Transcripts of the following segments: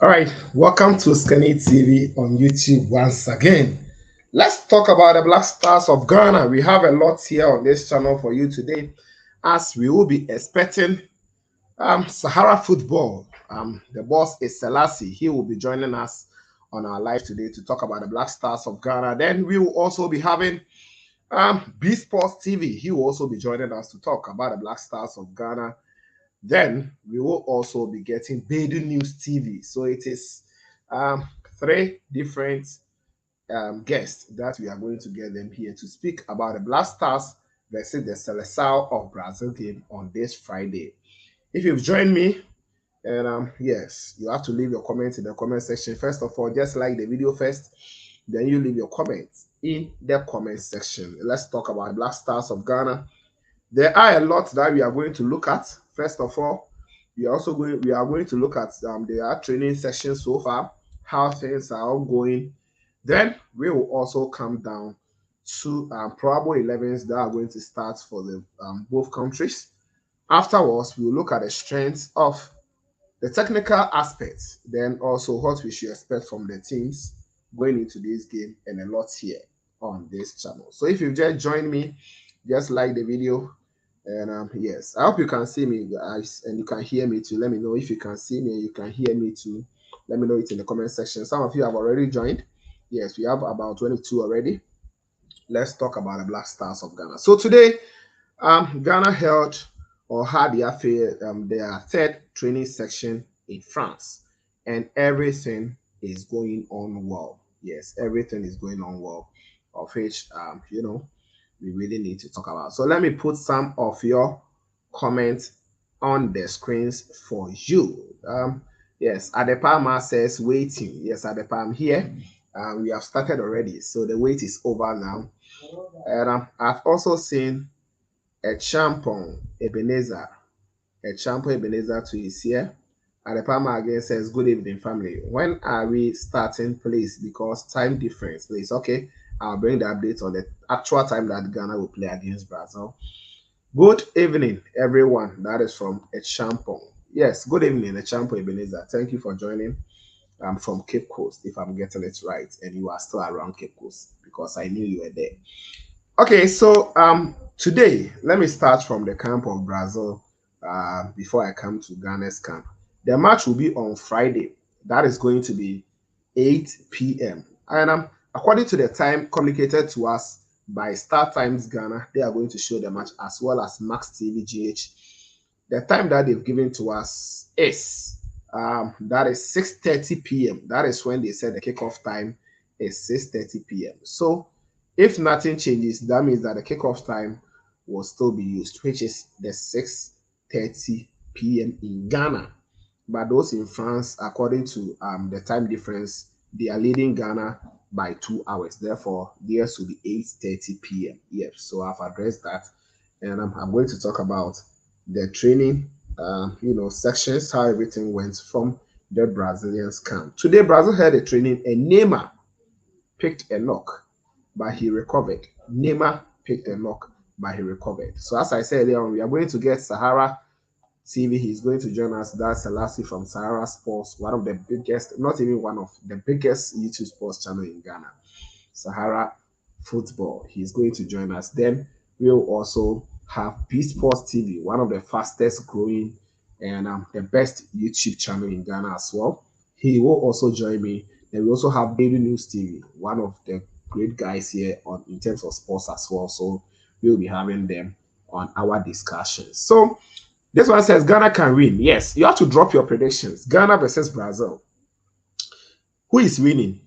All right, welcome to Skinny TV on YouTube once again. Let's talk about the Black Stars of Ghana. We have a lot here on this channel for you today, as we will be expecting Sahara football. The boss is Selassie. He will be joining us on our live today to talk about the Black Stars of Ghana. Then we will also be having B Sports TV. He will also be joining us to talk about the Black Stars of Ghana. Then we will also be getting Bedu News TV. So it is um, three different guests that we are going to get them here to speak about the Black Stars versus the Selecao of Brazil game on this Friday. If you've joined me, and yes, you have to leave your comments in the comment section. First of all, just like the video first, then you leave your comments in the comment section. Let's talk about Black Stars of Ghana. There are a lot that we are going to look at. First of all, we are going to look at their training sessions so far, how things are ongoing. Then we will also come down to probable 11s that are going to start for the both countries. Afterwards, we will look at the strengths of the technical aspects, then also what we should expect from the teams going into this game, and a lot here on this channel. So if you've just joined me, just like the video, and yes, I hope you can see me, guys, and you can hear me too. Let me know if you can see me and you can hear me too. Let me know it in the comment section. Some of you have already joined. Yes, we have about 22 already. Let's talk about the Black Stars of Ghana. So today, Ghana held or had their third training section in France, and everything is going on well. Yes, everything is going on well, of which we really need to talk about. So let me put some of your comments on the screens for you. Yes, Adepama says waiting. Yes, Adepa, I'm here. We have started already, so the wait is over now. And I've also seen a champon Ebenezer. A champon Ebenezer to is here. Adepama again says, good evening, family. When are we starting, please? Because time difference, please. Okay, I'll bring the update on the actual time that Ghana will play against Brazil. Good evening, everyone. That is from a champon. Yes, good evening, a champon Ebenezer. Thank you for joining. I'm from Cape Coast, if I'm getting it right, and you are still around Cape Coast because I knew you were there. Okay, so today let me start from the camp of Brazil before I come to Ghana's camp. The match will be on Friday. That is going to be 8 p.m. And according to the time communicated to us by Star Times Ghana, they are going to show the match as well as Max TV GH. The time that they've given to us is that is 6:30 p.m. That is when they said the kickoff time is 6:30 p.m. So if nothing changes, that means that the kickoff time will still be used, which is the 6:30 p.m. in Ghana. But those in France, according to the time difference, they are leading Ghana by 2 hours. Therefore, theirs will be 8:30 p.m. Yes, so I've addressed that, and I'm going to talk about the training, sections, how everything went from the Brazilians camp. Today, Brazil had a training, and Neymar picked a knock, but he recovered. Neymar picked a knock, but he recovered. So as I said earlier on, we are going to get Sahara TV. He's going to join us. That's Selassie from Sahara Sports, one of the biggest, not even one of the biggest YouTube sports channel in Ghana, Sahara Football. He's going to join us. Then we'll also have B Sports TV, one of the fastest growing and the best YouTube channel in Ghana as well. He will also join me. Then we also have Daily News TV, one of the great guys here on in terms of sports as well. So we'll be having them on our discussions. So this one says Ghana can win. Yes, you have to drop your predictions. Ghana versus Brazil. Who is winning?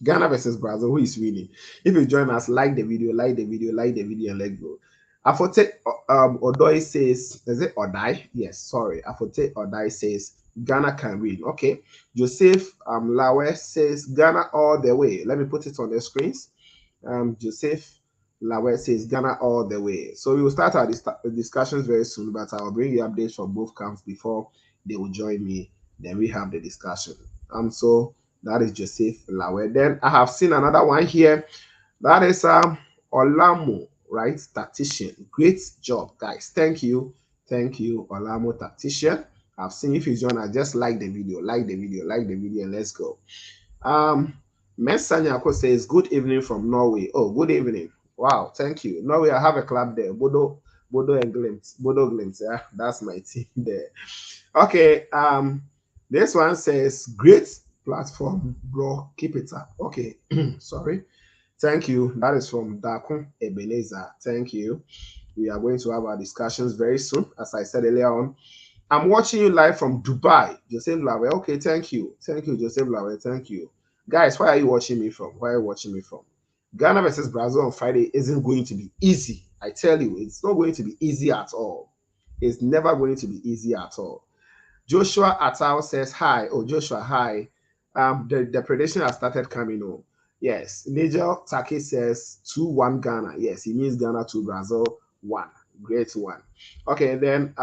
Ghana versus Brazil. Who is winning? If you join us, like the video, like the video, like the video, and let go. Afote Odoi says, is it Odai? Yes, sorry. Afote Odai says Ghana can win. Okay. Joseph Lawe says Ghana all the way. Let me put it on the screens. Joseph Lawe says Ghana all the way. So we will start our discussions very soon, but I'll bring you updates from both camps before they will join me. Then we have the discussion. So that is Joseph Lawe. Then I have seen another one here. That is Olamo, right? Tactician. Great job, guys. Thank you, Olamo Tactician. I've seen. If you join us, just like the video, and let's go. Mensanyako says, good evening from Norway. Oh, good evening. Wow, thank you. Norway, I have a club there. Bodo and Glimt. Bodo Glimt, yeah, that's my team there. Okay, this one says, great platform, bro. Keep it up. Okay, sorry. Thank you. That is from Dakun Ebenezer. Thank you. We are going to have our discussions very soon. As I said earlier on, I'm watching you live from Dubai. Joseph Lawe. Okay, thank you. Thank you, Joseph Lawe. Thank you. Guys, where are you watching me from? Where are you watching me from? Ghana versus Brazil on Friday isn't going to be easy. I tell you, it's not going to be easy at all. It's never going to be easy at all. Joshua Atao says hi. Oh, Joshua, hi. The prediction has started coming on. Yes. Nigel Taki says 2-1 Ghana. Yes, he means Ghana 2, Brazil 1. Great one. Okay, then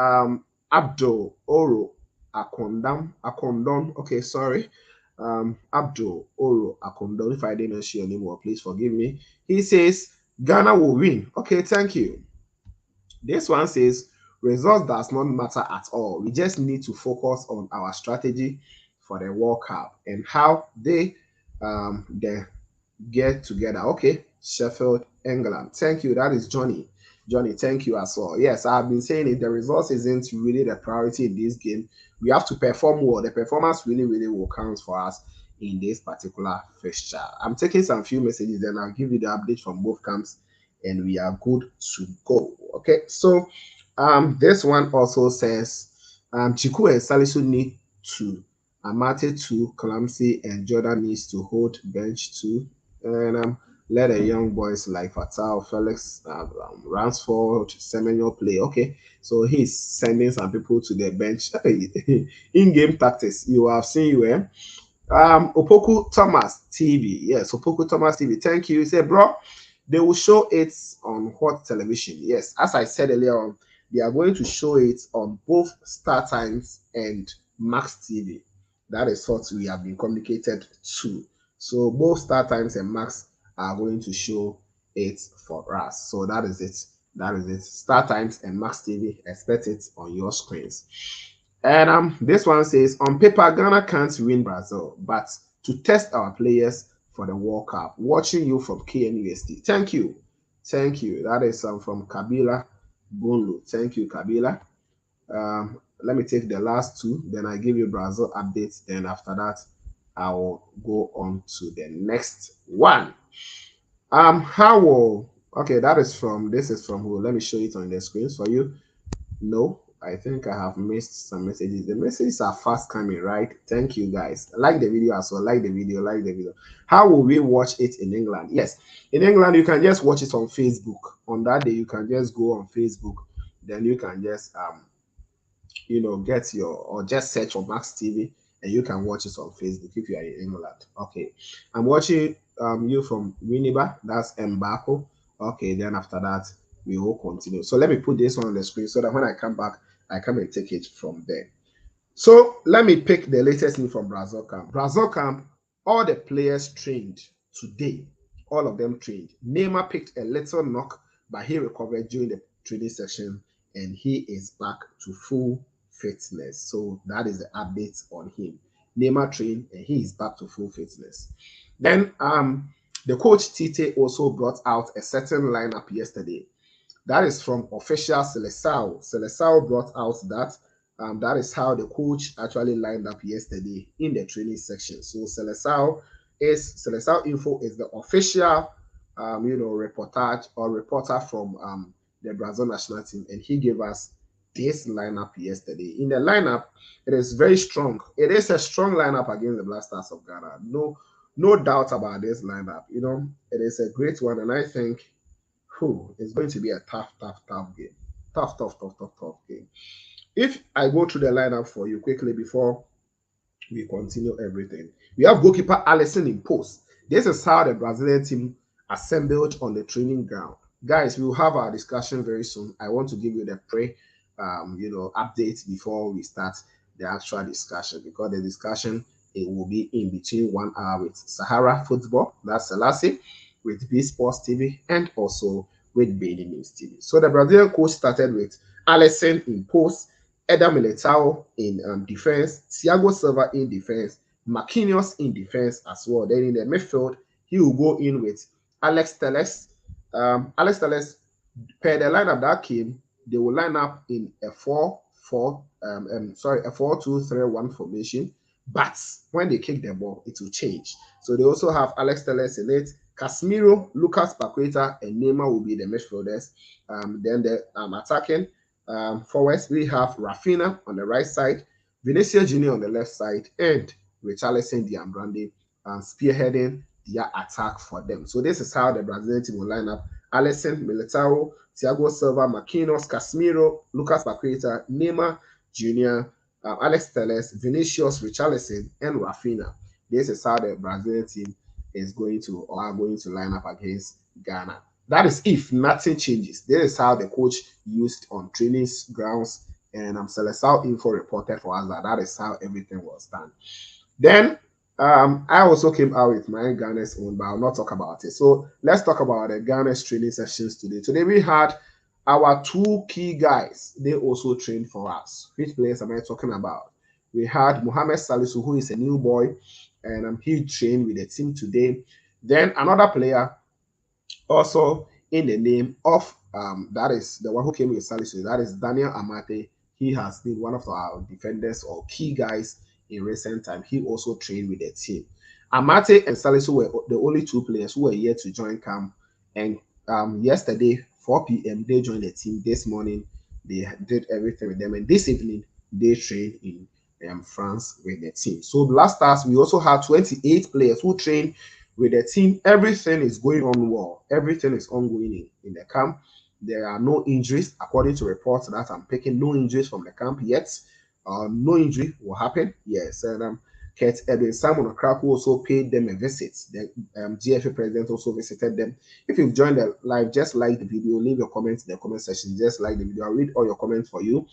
Abdul Oro Akondon. Okay, sorry. Abdul Oro Akondon. If I didn't mention your name, well, please forgive me. He says Ghana will win. Okay, thank you. This one says results does not matter at all. We just need to focus on our strategy for the World Cup and how they get together. Okay, Sheffield, England. Thank you. That is Johnny. Johnny, thank you as well. Yes, I've been saying it. The results isn't really the priority in this game. We have to perform well. The performance really will count for us in this particular fixture. I'm taking some few messages, then I'll give you the update from both camps, and we are good to go. Okay, so this one also says Chiku and Salisu need to Amate 2, Clamsy, and Jordan needs to hold bench 2, and let the young boys like Fatal, Felix, Ransford, Semenyo play. Okay, so he's sending some people to the bench. In-game tactics, you have seen you, eh? Opoku Thomas TV. Yes, Opoku Thomas TV. Thank you. He said, bro, they will show it on Hot Television. Yes, as I said earlier on, they are going to show it on both Star Times and Max TV. That is what we have been communicated to. So both Star Times and Max are going to show it for us. So that is it. That is it. Star Times and Max TV. Expect it on your screens. And this one says, on paper, Ghana can't win Brazil, but to test our players for the World Cup. Watching you from KNUST. Thank you. Thank you. That is from Kabila Bonlu. Thank you, Kabila. Let me take the last two, then I give you Brazil updates. Then after that, I will go on to the next one. How will, okay, this is from who? Let me show it on the screens for you. No, I think I have missed some messages. The messages are fast coming, right? Thank you, guys. Like the video as well. Like the video. How will we watch it in England? Yes, in England, you can just watch it on Facebook. On that day, you can just go on Facebook. Then you can just, get your, or just search for Max TV and you can watch it on Facebook if you are in England. Okay, I'm watching you from Winneba. That's Mbako. Okay, then after that, we will continue. So let me put this one on the screen so that when I come back, I come and take it from there. So let me pick the latest news from Brazil camp. Brazil camp, all the players trained today. All of them trained. Neymar picked a little knock, but he recovered during the training session and he is back to full fitness. So that is the update on him. Neymar trained and he is back to full fitness. Then the coach Tite also brought out a certain lineup yesterday. That is from official Selecao. Selecao brought out that. That is how the coach actually lined up yesterday in the training section. So Selecao Info is the official, reporter from the Brazil national team, and he gave us this lineup yesterday. In the lineup, it is very strong. It is a strong lineup against the Black Stars of Ghana. No doubt about this lineup. It is a great one, and I think it's going to be a tough game. Tough game. If I go through the lineup for you quickly before we continue everything, we have goalkeeper Alisson in post. This is how the Brazilian team assembled on the training ground. Guys, we will have our discussion very soon. I want to give you the update before we start the actual discussion, because the discussion, it will be in between 1 hour with Sahara Football, that's Selassie, with B Sports TV, and also with Bailey News TV. So the Brazilian coach started with Alisson in post, Eder Militao in defense, Thiago Silva in defense, Marquinhos in defense as well. Then in the midfield, he will go in with Alex Telles. Alex Telles, per the lineup that came, they will line up in a 4-2-3-1 formation. But when they kick the ball, it will change. So they also have Alex Telles in it. Casemiro, Lucas Paqueta, and Neymar will be the midfielders. Then the attacking forwards, we have Rafinha on the right side, Vinicius Junior on the left side, and Richarlison Diambrande spearheading their attack for them. So this is how the Brazilian team will line up. Alisson, Militao, Thiago Silva, Marquinhos, Casemiro, Lucas Paqueta, Neymar Jr., Alex Telles, Vinicius, Richarlison, and Rafinha. This is how the Brazilian team is going to or are going to line up against Ghana. That is if nothing changes. This is how the coach used on training grounds, and Selecao info reported for us that is how everything was done. Then I also came out with my Ghana's own, but I'll not talk about it. So let's talk about the Ghana's training sessions today. Today we had our two key guys. They also trained for us. Which players am I talking about? We had Mohamed Salisu, who is a new boy, and he trained with the team today. Then another player also in the name of that is the one who came with Salisu, that is Daniel Amate. He has been one of our defenders or key guys in recent time. He also trained with the team. Amate and Salisu were the only two players who were yet to join camp. And yesterday, 4 p.m., they joined the team. This morning, they did everything with them. And this evening, they trained in France with the team. So Black Stars, we also had 28 players who trained with the team. Everything is going on well. Everything is ongoing in the camp. There are no injuries, according to reports that I'm picking. No injuries from the camp yet. No injury will happen. Yes, and Kurt Edwin Simon Okraku also paid them a visit. The GFA president also visited them. If you've joined the live, just like the video, leave your comments in the comment section. Just like the video, I'll read all your comments for you.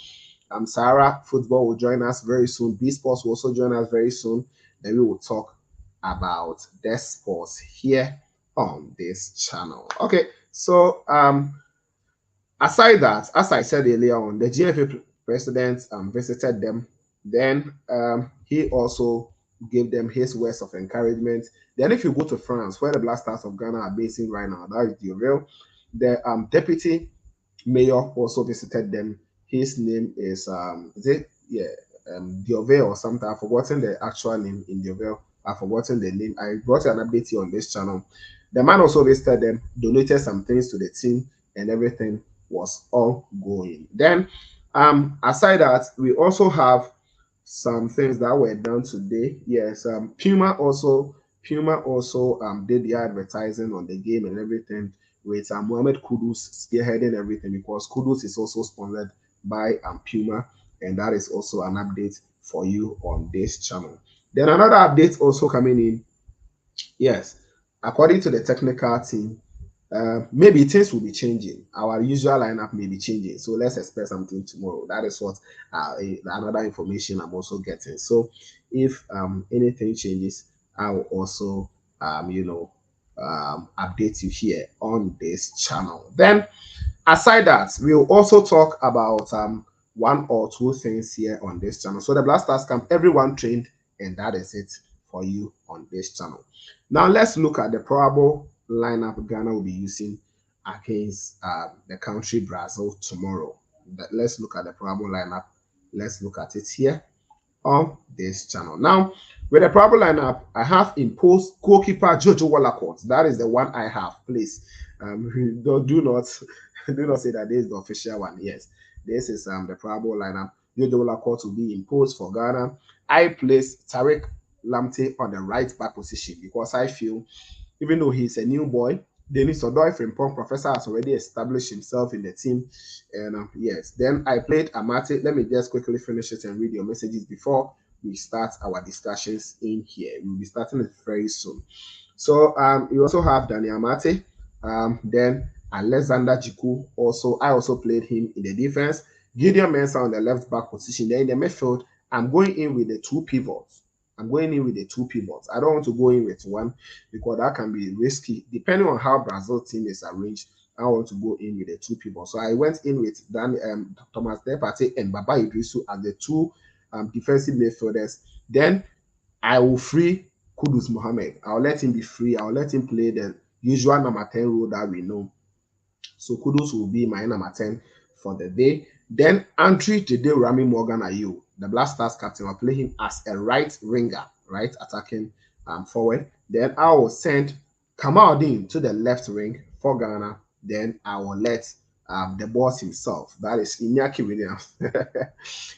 Sarah Football will join us very soon. B Sports will also join us very soon. Then we will talk about the sports here on this channel. Okay, so aside that, as I said earlier on, the GFA president visited them. Then he also gave them his words of encouragement. Then if you go to France, where the Black Stars of Ghana are basing right now, that is Dioville, the deputy mayor also visited them. His name is Dioville or something. I've forgotten the actual name in Dioville. I've forgotten the name. I brought an update here on this channel. The man also visited them, donated some things to the team, and everything was all going. Then aside that, we also have some things that were done today. Yes, Puma also did the advertising on the game and everything with Mohamed Kudus spearheading everything, because Kudus is also sponsored by Puma, and that is also an update for you on this channel. Then another update also coming in. Yes, according to the technical team, maybe things will be changing. Our usual lineup may be changing, so let's expect something tomorrow. That is what another information I'm also getting. So if anything changes, I will also update you here on this channel. Then aside that, we'll also talk about one or two things here on this channel. So the Black Stars camp, everyone trained, and that is it for you on this channel. Now let's look at the probable lineup Ghana will be using against the country Brazil tomorrow. Let's look at the probable lineup. Let's look at it here on this channel. Now, with the probable lineup, I have imposed goalkeeper Jojo Wallacott. That is the one I have. Please, do not say that this is the official one. Yes, this is the probable lineup. Jojo Wallacott will be imposed for Ghana. I placed Tariq Lamptey on the right back position because I feel, even though he's a new boy, Denis Odoi Frimpong Professor has already established himself in the team. And yes, then I played Amate. Let me just quickly finish it and read your messages before we start our discussions in here. We'll be starting it very soon. So you also have Dani Amate. Then Alexander Jiku. I also played him in the defense. Gideon Mensah on the left back position. Then in the midfield, I'm going in with the two pivots. I don't want to go in with one because that can be risky. Depending on how Brazil team is arranged, I want to go in with the two people. So I went in with Thomas Depate and Baba Idrisu as the two defensive midfielders. Then I will free Kudus Mohammed. I'll let him be free. I'll let him play the usual number 10 role that we know. So Kudus will be my number 10 for the day. Then Andre Jide Rami Morgan Ayew, the Black Stars captain, I'll play him as a right winger, right attacking forward. Then I will send Kamaldeen to the left wing for Ghana. Then I will let the boss himself, that is Iñaki Williams.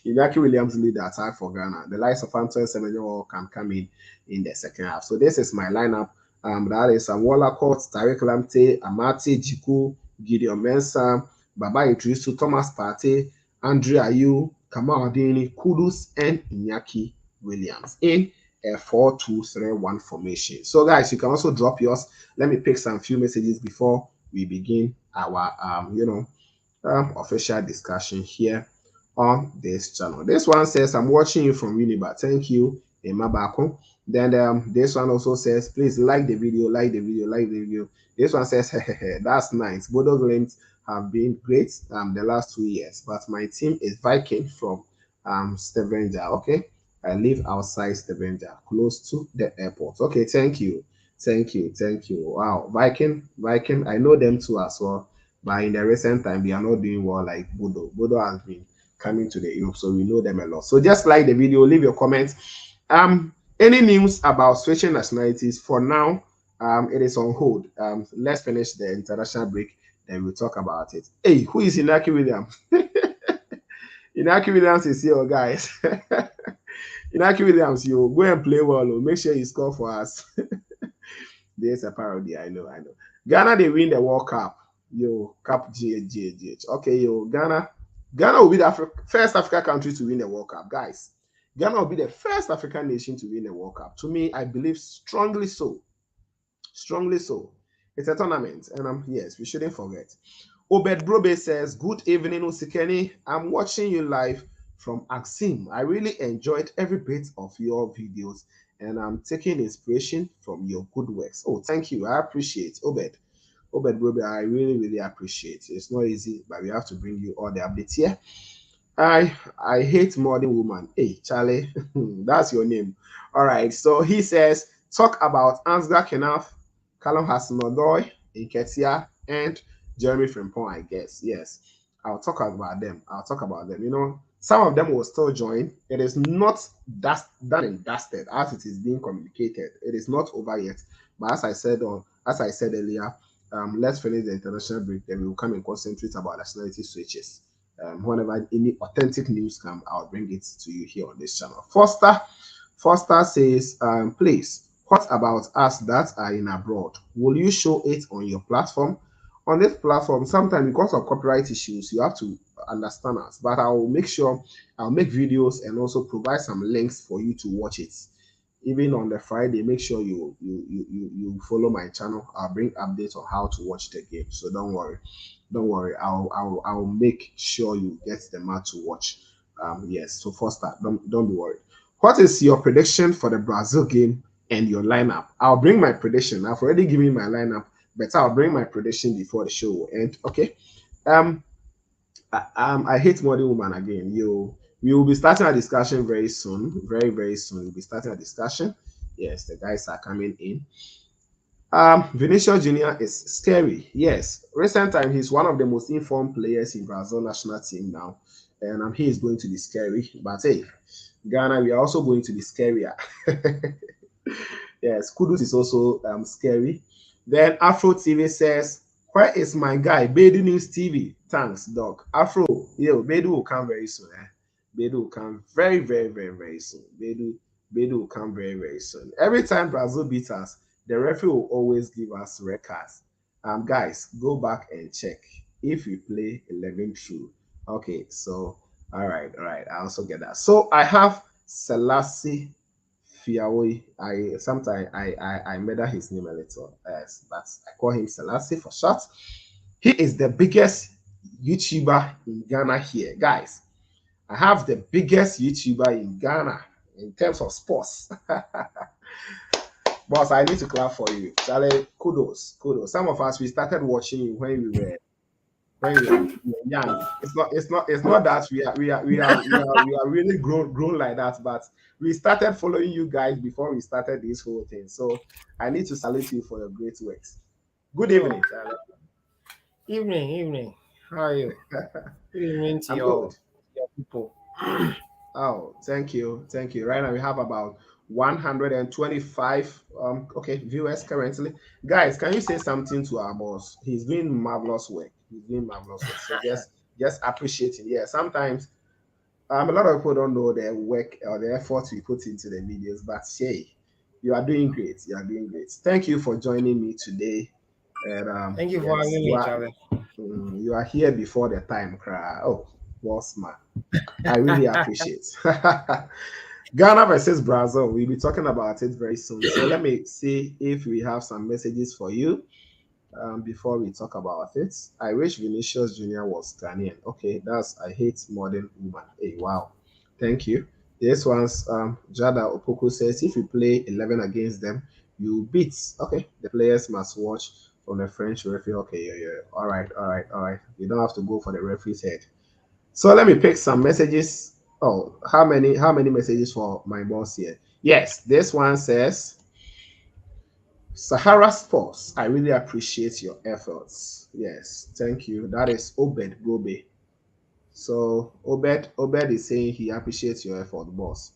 Iñaki Williams lead the attack for Ghana. The likes of Antoine Semenyo can come in the second half. So this is my lineup. That is Walla Court, Tariq Lamptey, Amate Jiku, Gideon Mensah, Baba Idrisu, Thomas Partey, Andre Ayew, Kamaldeen, Kudus, and Iñaki Williams in a 4-2-3-1 formation. So guys, you can also drop yours. Let me pick some few messages before we begin our official discussion here on this channel. This one says, I'm watching you from Uniba. Thank you, Emma Bako. Then this one also says, please like the video, like the video, like the video. This one says, that's nice. Bodo Glimt have been great the last 2 years, but my team is Viking from Stavanger. Okay, I live outside Stavanger, close to the airport. Okay, thank you. Wow, Viking, I know them too as well, but in the recent time they are not doing well like Bodo. Bodo has been coming to the Europe, so we know them a lot. So just like the video, leave your comments. Any news about switching nationalities? For now, it is on hold. Let's finish the international break, then we'll talk about it. Hey, who is Iñaki Williams? Iñaki Williams is here, guys. Iñaki Williams, you go and play well. Make sure you score for us. There's a parody. I know. Ghana, they win the World Cup. Yo, Cup GH. Okay, yo, Ghana will be the first African country to win the World Cup, guys. Ghana will be the first African nation to win the World Cup. To me, I believe strongly so. It's a tournament, and yes, we shouldn't forget. Obed Brobe says, good evening, Usikeni. I'm watching you live from Axim. I really enjoyed every bit of your videos, and I'm taking inspiration from your good works. Oh, thank you. I appreciate Obed Brobe. I really appreciate it. It's not easy, but we have to bring you all the updates here. I hate modern woman. Hey, Charlie, that's your name. All right. So he says, talk about Ansgar Kenaf, Callum Hudson-Odoi, Nketiah, and Jeremy Frimpong, I guess. Yes, I'll talk about them. You know, some of them will still join. It is not done and dusted as it is being communicated. It is not over yet. But as I said earlier, let's finish the international break, then we will come and concentrate about nationality switches. Whenever any authentic news comes, I'll bring it to you here on this channel. Foster says, please, what about us that are in abroad? Will you show it on your platform? On this platform, sometimes because of copyright issues, you have to understand us. But I'll make videos and also provide some links for you to watch it. Even on the Friday, make sure you follow my channel. I'll bring updates on how to watch the game. So don't worry. I'll make sure you get the match to watch. Yes. So Foster, don't be worried. What is your prediction for the Brazil game and your lineup? I'll bring my prediction. I've already given my lineup, but I'll bring my prediction before the show will end. Okay. I hate modern woman again. We will be starting a discussion very soon. Very soon. We'll be starting a discussion. Yes, the guys are coming in. Vinicius Jr. is scary. Yes, recent time he's one of the most informed players in Brazil national team now, and he is going to be scary. But hey, Ghana, we are also going to be scarier. Yes, Kudus is also scary. Then Afro TV says, where is my guy? Bedu News TV. Thanks, Doc. Afro, Bedu will come very soon. Bedu will come very soon. Bedu will come very soon. Every time Brazil beats us, the referee will always give us red cards. Guys, go back and check if we play 11 true. Okay, so all right. I also get that. So I have Selassie Fiawe. I murder his name a little, but I call him Selassie for short. He is the biggest YouTuber in Ghana here, guys. I have the biggest YouTuber in Ghana in terms of sports. Boss, I need to clap for you. Charlie, kudos, kudos. Some of us we started watching you when we were young. It's not that we are really grown like that, but we started following you guys before we started this whole thing. So I need to salute you for your great works. Good Oh, evening, Charlie. evening. How are you? Good evening to I'm good. your people. Oh, thank you. Right now we have about 125 okay viewers currently. Guys, can you say something to our boss? He's doing marvelous work. He's doing marvelous work. So just appreciate him. Yeah, sometimes a lot of people don't know the work or the effort we put into the videos, but hey, you are doing great. You are doing great. Thank you for joining me today. And Thank you for yes, having me, Charlie. you are here before the time, cry. Oh, boss man. I really appreciate. Ghana versus Brazil. We'll be talking about it very soon. So let me see if we have some messages for you before we talk about it. I wish Vinicius Jr. was Ghanaian. Okay, that's I hate modern woman. Hey, wow. Thank you. This one's Jada Opoku says if you play 11 against them, you beat. Okay, the players must watch from the French referee. Okay, yeah. All right, all right, all right. You don't have to go for the referee's head. So let me pick some messages. Oh, how many messages for my boss here? Yes, this one says Sahara Sports. I really appreciate your efforts. Yes, thank you. That is Obed Gobe. So Obed is saying he appreciates your effort, boss.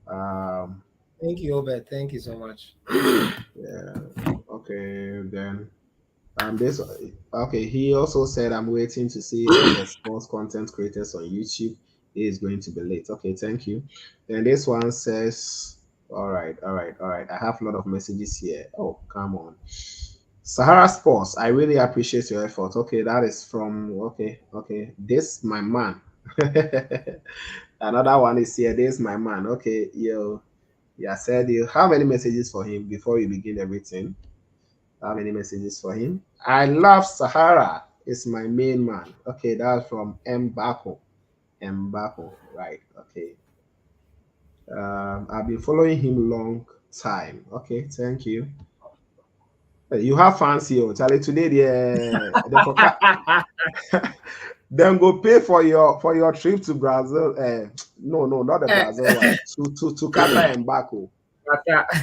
Um, Thank you, Obed. Thank you so much. yeah. Okay, then this okay. He also said I'm waiting to see all the sports content creators on YouTube. He is going to be late. Okay, thank you. Then this one says, all right, all right, all right. I have a lot of messages here. Oh, come on. Sahara Sports, I really appreciate your effort. Okay, that is from okay. This my man. Another one is here. This my man. Okay, yo, yeah, said you. How many messages for him before you begin everything? How many messages for him? I love Sahara. It's my main man. Okay, that's from Mbako. Mbako, right? Okay. I've been following him long time. Okay, thank you. You have fans here, Charlie. Today, the forecast. Then go pay for your trip to Brazil. No, not the Brazil one. To Qatar and Baku.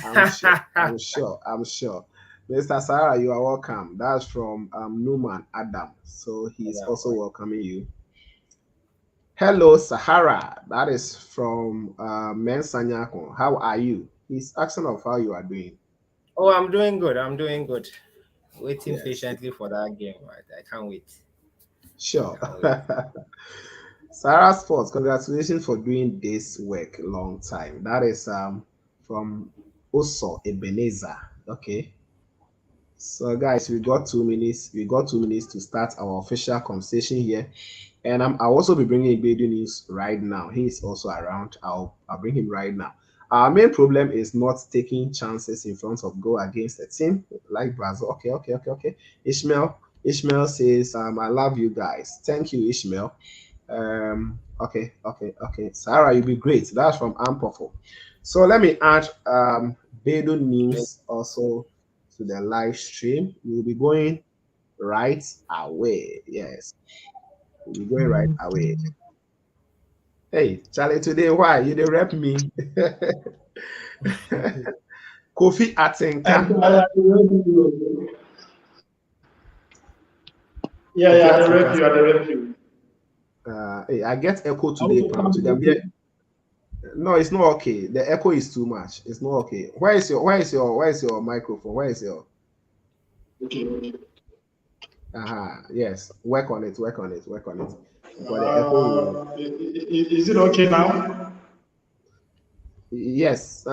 I'm sure. I'm sure. I'm sure. Mr. Sarah, you are welcome. That's from Newman Adam. So he's also welcoming you. Hello, Sahara. That is from Mensanyako. How are you? He's asking of how you are doing. Oh, I'm doing good. I'm doing good. Waiting Yes, patiently for that game. Right? I can't wait. sure. Can't wait. Sarah Sports, congratulations for doing this work long time. That is from Oso Ebenezer. Okay. So guys, we got 2 minutes. We got 2 minutes to start our official conversation here. And I'll also be bringing Bedu news right now. He is also around. I'll bring him right now. Our main problem is not taking chances in front of goal against a team like Brazil. Okay. Ishmael says, I love you guys. Thank you, Ishmael. Okay. Sarah, you'll be great. That's from Ampofo. So let me add Bedu news also to the live stream. We'll be going right away. Yes, we'll be going right away. Hey, Charlie, today why you dey rep me? Kofi Atinka. Yeah, Kofi yeah, the rep Atinka. you, the rep you. Hey, I get echo I today, will Pam. come To them, to no, it's not okay. The echo is too much. It's not okay. Where is your microphone? Where is your okay. yes. Work on it, work on it. Because the echo will Is it okay now? yes,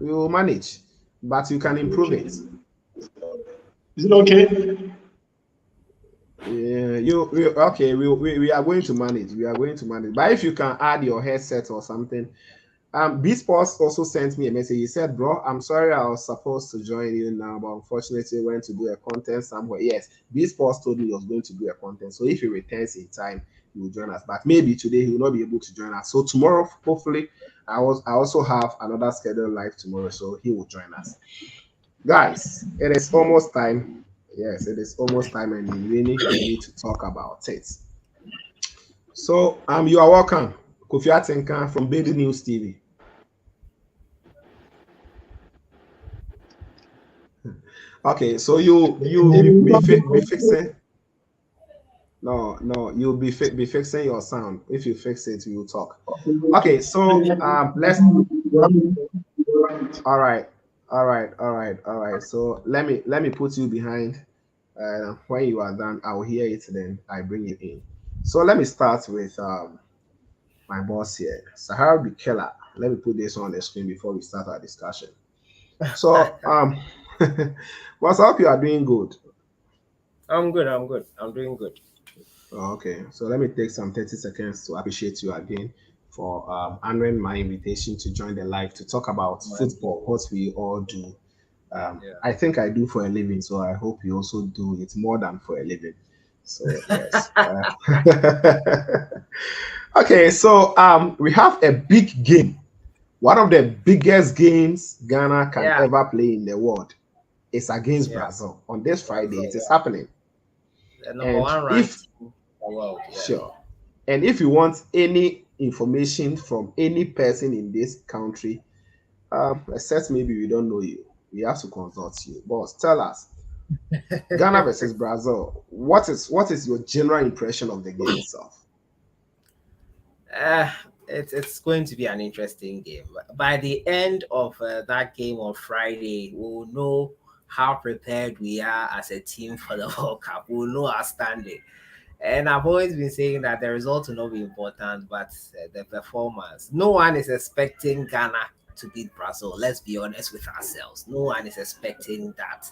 we will manage. But you can improve Okay. it. Is it okay? Yeah, okay. We are going to manage. We are going to manage. But if you can add your headset or something, B Sports also sent me a message. He said, "Bro, I'm sorry I was supposed to join you now, but unfortunately went to do a content somewhere." Yes, B Sports told me he was going to do a content. So if he returns in time, he will join us. But maybe today he will not be able to join us. So tomorrow, hopefully, I also have another scheduled live tomorrow, so he will join us. Guys, it is almost time. Yes, it is almost time, and we need to talk about it. So, you are welcome, Kofi Atinkan from Baby News TV. Okay, so be fixing. No, no, you'll be fixing your sound. If you fix it, you'll talk. Okay, so let's. All right, all right. So let me put you behind. When you are done, I'll hear it. Then I bring you in. So let me start with my boss here, Sahara Bikela. Let me put this on the screen before we start our discussion. So boss, I hope you are doing good. I'm good. I'm good. I'm doing good. Okay, so let me take some 30 seconds to appreciate you again for honoring my invitation to join the live to talk about football, what we all do. Yeah. I think I do for a living, so I hope you also do it more than for a living. So, yes. Okay, so we have a big game. One of the biggest games Ghana can Yeah. ever play in the world is against Yeah. Brazil. On this Friday, Brazil, it is yeah. happening. The number And one ranked if team in the world. Yeah. Sure. And if you want any information from any person in this country, except maybe we don't know you, we have to consult you. Boss, tell us, Ghana versus Brazil. What is your general impression of the game itself? Uh, it's going to be an interesting game. By the end of that game on Friday, we'll know how prepared we are as a team for the World Cup. We'll know our standing. And I've always been saying that the result will not be important, but the performance. No one is expecting Ghana to beat Brazil. Let's be honest with ourselves. No one is expecting that.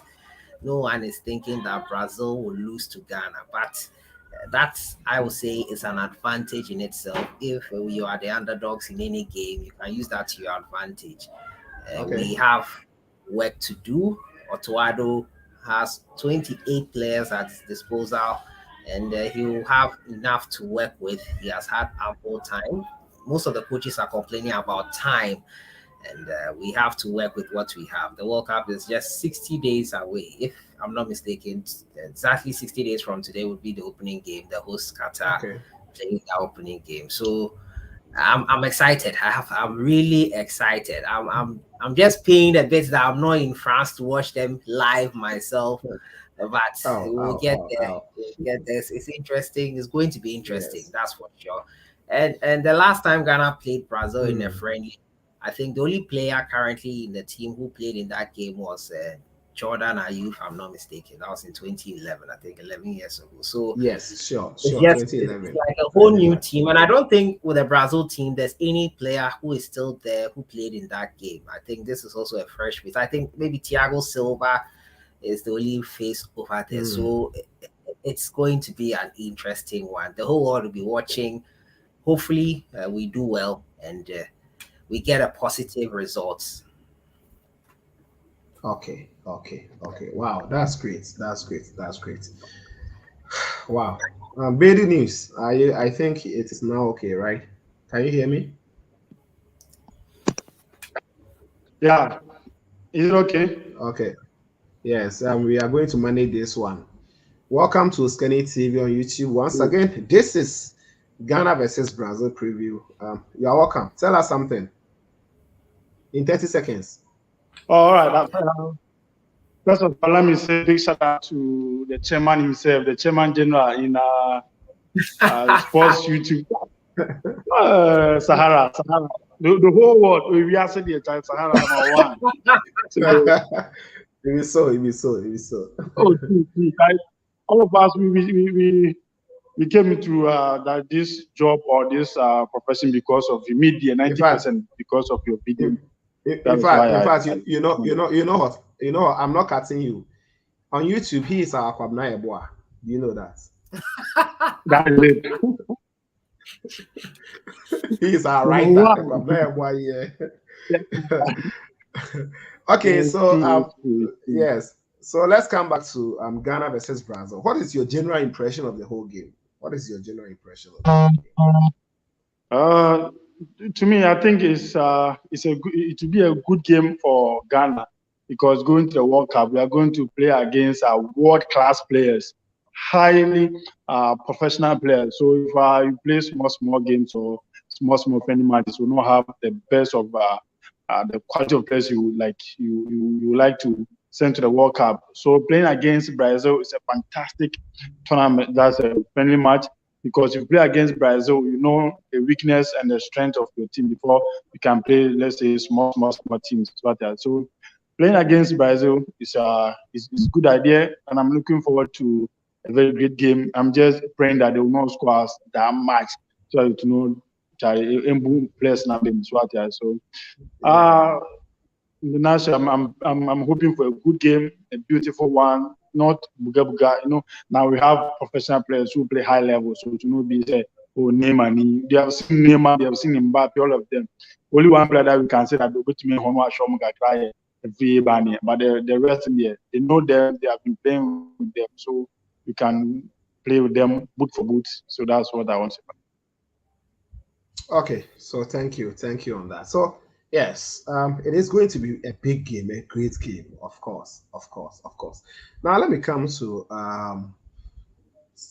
No one is thinking that Brazil will lose to Ghana. But that's, I would say, is an advantage in itself. If you are the underdogs in any game, you can use that to your advantage. Okay. We have work to do. Otuado has 28 players at his disposal, and he will have enough to work with. He has had ample time. Most of the coaches are complaining about time, and we have to work with what we have. The World Cup is just 60 days away. If I'm not mistaken, exactly 60 days from today would be the opening game. The host Qatar Okay. playing the opening game. So I'm excited. I'm really excited. I'm just paying a bit that I'm not in France to watch them live myself. But Oh, we'll oh, get oh, there. oh. We'll get there. It's interesting. It's going to be interesting. Yes. That's for sure. And the last time Ghana played Brazil in a Hmm. friendly, I think the only player currently in the team who played in that game was Jordan Ayew, if I'm not mistaken. That was in 2011, I think 11 years ago. So Yes, sure, it's sure. just it's 2011. like a I whole new remember. team, and I don't think with the Brazil team there's any player who is still there who played in that game. I think this is also a fresh face. I think maybe Thiago Silva is the only face over there, Hmm. so it's going to be an interesting one. The whole world will be watching. Hopefully, we do well and we get a positive results. Okay, okay, okay. Wow, that's great. That's great. That's great. Wow. Baby news. I think it is now okay, right? Can you hear me? Yeah. Is it okay? Okay. Yes, we are going to manage this one. Welcome to Skinny TV on YouTube. Once again, this is Ghana versus Brazil preview. You are welcome. Tell us something in 30 seconds. All right. First of all, let me say big shout out to the chairman himself, the chairman general in sports YouTube. Sahara. The whole world, we are saying the Sahara number one. So, It is so, it is so, it is so. all of us, we came into this job or this profession because of the media, In fact, 90% because of your video. in, That is why in I. fact, you know what? I'm not cutting you. On YouTube, he is our Kwabna Eboa. Do you know that? That is it. He is our Number writer. one. Kwabna Eboa, Yeah. yeah. Okay, so Yes. yes. So let's come back to Ghana versus Brazil. What is your general impression of the whole game? What is your general impression of the whole To me, I think it will be a good game for Ghana. because going to the World Cup, we are going to play against world-class players, highly professional players. So if you play small games or small friendly matches, we will not have the best of the quality of players you like to send to the World Cup. So playing against Brazil is a fantastic tournament. That's a friendly match because if you play against Brazil, you know the weakness and the strength of your team before you can play, let's say, small teams. So playing against Brazil is a good idea, and I'm looking forward to a very great game. I'm just praying that they will not score us that much, so to know players now them. So uh Nash, I'm hoping for a good game, a beautiful one, not buga buga. Now we have professional players who play high level, so to know be say, oh Neymar, they have seen Neymar, they have seen Mbappe, all of them. Only one player that we can say that they go to me Hono Ashomuga try every bani, but the rest in there, they know them, they have been playing with them, so we can play with them boot for boot. So that's what I want to say. Okay, so thank you on that. So yes, it is going to be a big game, a great game, of course, of course, of course. Now let me come to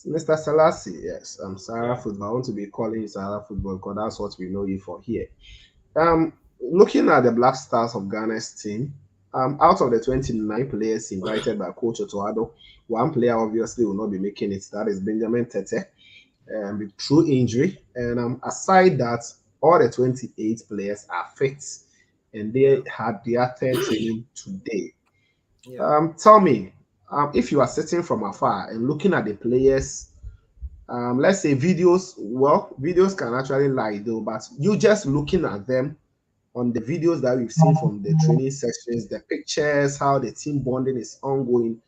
Mr. Selassie. Yes, Sarah Football. I want to be calling you Sarah Football because that's what we know you for here. Looking at the Black Stars of Ghana's team, out of the 29 players invited by Coach Otoado, one player obviously will not be making it. That is Benjamin Tete, through injury. And aside that, all the 28 players are fit and they had their third training today. Yeah. Tell me, if you are sitting from afar and looking at the players, let's say videos, well, videos can actually lie though, but you just looking at them on the videos that we've seen from the training sessions, the pictures, how the team bonding is ongoing.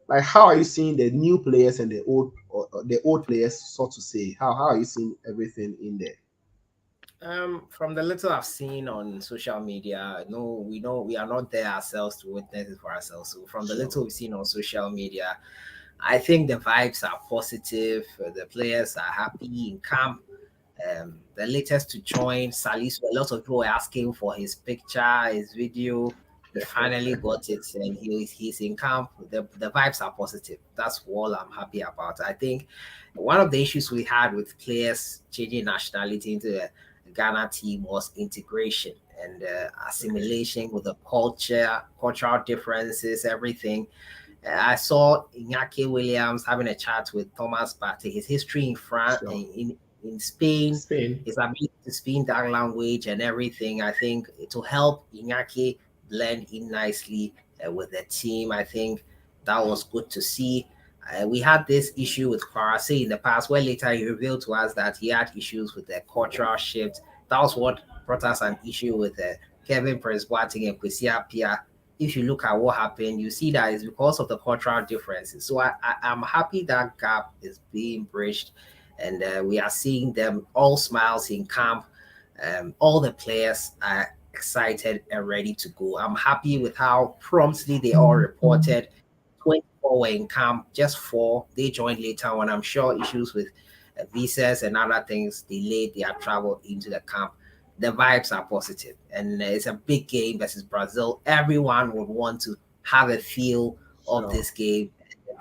Like, how are you seeing the new players and the old players, so to say? How are you seeing everything in there? From the little I've seen on social media, no, we know we are not there ourselves to witness it for ourselves. So from the Sure. little we've seen on social media, I think the vibes are positive. The players are happy in camp. The latest to join, Salisu, a lot of people were asking for his picture, his video. He finally got it, and he's in camp. The vibes are positive. That's all I'm happy about. I think one of the issues we had with players changing nationality into the Ghana team was integration and Okay. assimilation with the culture, cultural differences, everything. I saw Iñaki Williams having a chat with Thomas Partey, his history in France, Sure. in Spain, Spain. his ability to speak that language and everything. I think to help Iñaki blend in nicely with the team, I think that was good to see. We had this issue with Kwarase in the past, where later he revealed to us that he had issues with the cultural shift. That was what brought us an issue with Kevin Prince Boateng and Kwesi Appiah. If you look at what happened, you see that it's because of the cultural differences. So I'm happy that gap is being bridged, and we are seeing them all smiles in camp. All the players are excited and ready to go. I'm happy with how promptly they all reported. 24 were in camp, just four. They joined later on. I'm sure issues with visas and other things delayed their travel into the camp. The vibes are positive, and it's a big game versus Brazil. Everyone would want to have a feel of Sure. this game,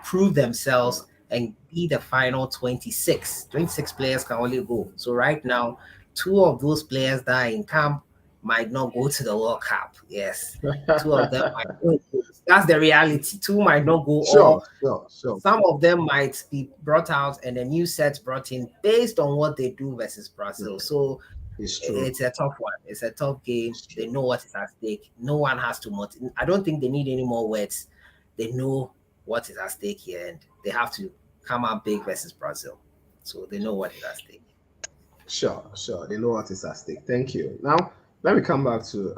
prove themselves, Sure. and be the final 26. 26 players can only go. So right now, two of those players that are in camp might not go to the World Cup. Yes, two of them might not go. That's the reality. Two might not go, Sure. or Sure. Sure. some of them might be brought out and a new set brought in based on what they do versus Brazil. Mm, So it's true. it's a tough one. It's a tough game. It's They true. know what is at stake. No one has to I don't think they need any more words. They know what is at stake here, and they have to come out big versus Brazil. So they know what is at stake. Sure. Sure. They know what is at stake. Thank you. Now, let me come back to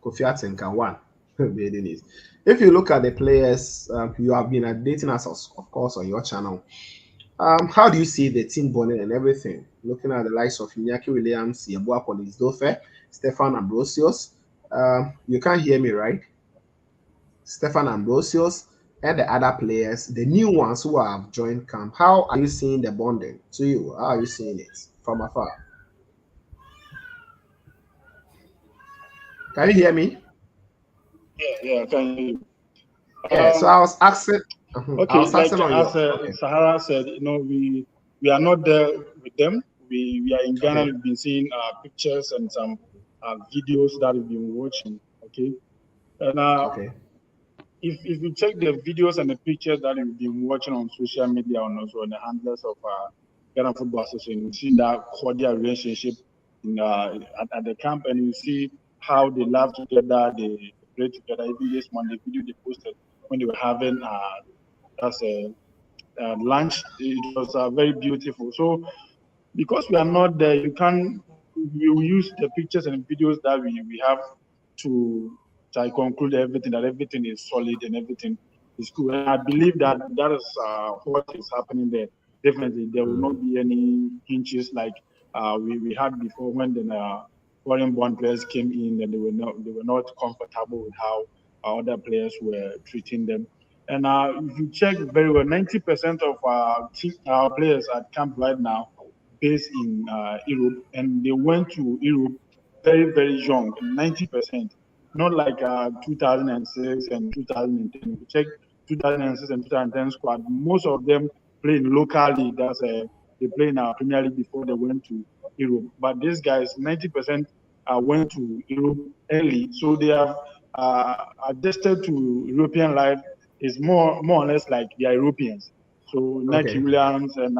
Kofi Atinka one. Building it. If you look at the players you have been updating us, of course, on your channel. How do you see the team bonding and everything? Looking at the likes of Iñaki Williams, Yeboah Dofe, Stefan Ambrosius. You can't hear me, right? Stefan Ambrosius and the other players, the new ones who have joined camp. How are you seeing the bonding to you? How are you seeing it from afar? Can you hear me? Yeah, I can hear you. Yeah, so I was asking, I Okay, was like asking on as yours. Okay, Sahara said, we are not there with them. We are in Ghana. okay, We've been seeing pictures and some videos that we've been watching. Okay, and okay, if you check the videos and the pictures that we've been watching on social media and also on the handles of Ghana Football Association, you see that cordial relationship at the camp, and you see how they laugh together, they play together. Even this one, the video they posted when they were having as a lunch, it was very beautiful. So because we are not there, you can we will use the pictures and videos that we have to try conclude everything that everything is solid and everything is cool. And I believe that that is what is happening there. Definitely, there will not be any hinges like we had before when the foreign born players came in and they were not comfortable with how other players were treating them. And if you check very well, 90% of our players at camp right now based in Europe, and they went to Europe very, very young, 90%. Not like 2006 and 2010. If you check 2006 and 2010 squad, most of them play in local league. They play in our Premier League before they went to Europe. But these guys, 90% went to Europe early, so they have uh, adjusted to European life. Is more or less like they are Europeans. So Nike okay. Williams and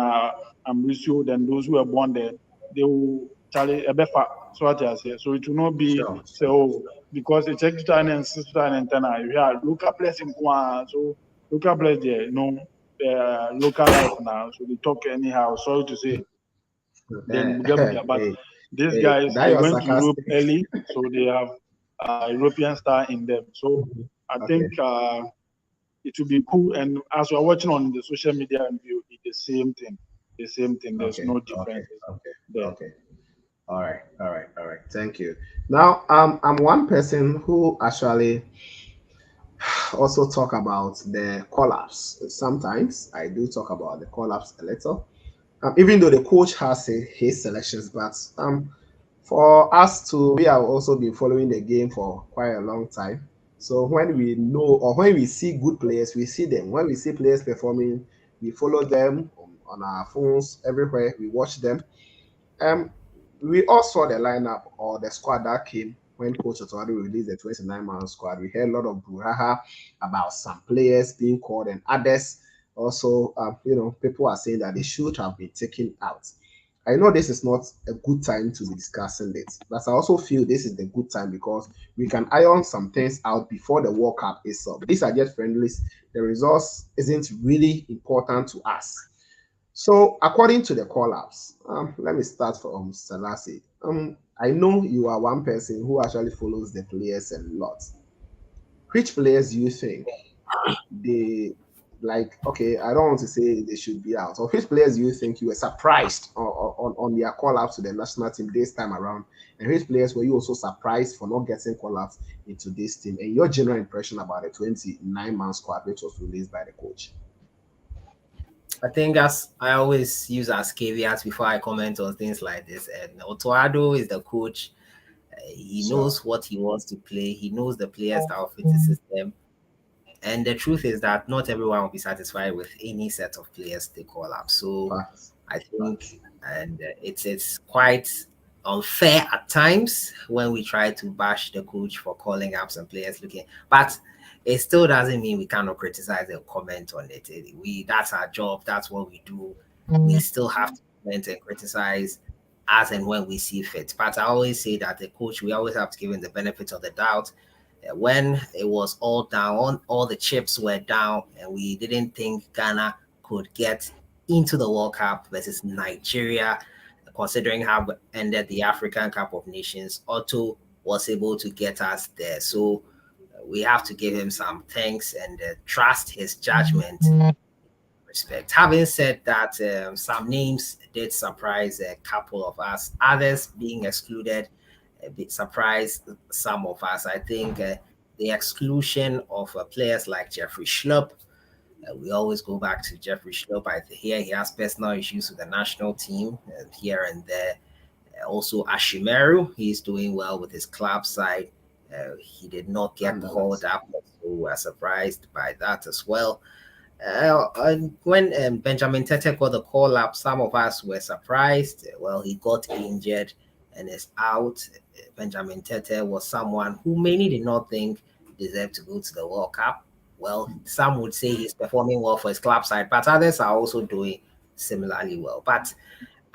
Mauricio, then those who are born there, they will Charlie Ebefa. So what I say. So it will not be Sure, say sure. oh because it's 2006, 2010. Yeah, local players in Kwan. So local players there, local life now. So they talk anyhow. Sorry to say, then buga buga. But Hey, these hey, guys that they was went to Europe sarcastic. early, so they have European star in them. So I think Okay, it will be cool. And as we're watching on the social media and view, it's the same thing. The same thing. There's okay, no okay, differences okay, there. okay. All right, all right, all right. Thank you. Now, I'm one person who actually also talk about the collapse. Sometimes I do talk about the collapse a little. Even though the coach has his selections, but for us to, we have also been following the game for quite a long time. So when we know or when we see good players, we see them. When we see players performing, we follow them on our phones everywhere. We watch them. Um, we all saw the lineup or the squad that came when Coach Otoado released the 29-man squad. We heard a lot of brouhaha about some players being called and others also, people are saying that they should have been taken out. I know this is not a good time to be discussing it, but I also feel this is the good time because we can iron some things out before the World Cup is up. These are just friendlies. The results isn't really important to us. So, according to the call-ups, let me start from Selassie. I know you are one person who actually follows the players a lot. Which players do you think they like? Okay, I don't want to say they should be out. Or which players do you think you were surprised on their call-ups to the national team this time around? And which players were you also surprised for not getting call-ups into this team? And your general impression about the 29-man squad which was released by the coach? I think as I always use as caveats before I comment on things like this. And Otoado is the coach. He Sure. knows what he wants to play. He knows the players that will fit the system. And the truth is that not everyone will be satisfied with any set of players they call up. So Facts. I Facts. think, and it's quite unfair at times when we try to bash the coach for calling up some players looking, but it still doesn't mean we cannot criticize or comment on it. We That's our job. That's what we do. We still have to comment and criticize as and when we see fit. But I always say that the coach, we always have to give him the benefit of the doubt. When it was all down, all the chips were down, and we didn't think Ghana could get into the World Cup versus Nigeria, considering how we ended the African Cup of Nations. Otto was able to get us there. So we have to give him some thanks and trust his judgment. Respect. Having said that, some names did surprise a couple of us. Others being excluded a bit surprised some of us. I think the exclusion of players like Jeffrey Schlupp. We always go back to Jeffrey Schlupp. I hear he has personal issues with the national team here and there. Also, Ashimeru, he's doing well with his club side. He did not get called Nonetheless. up, so we were surprised by that as well. And when Benjamin Tete got the call up, some of us were surprised. Well, he got injured and is out. Benjamin Tete was someone who many did not think deserved to go to the World Cup. Well, some would say he's performing well for his club side, but others are also doing similarly well. But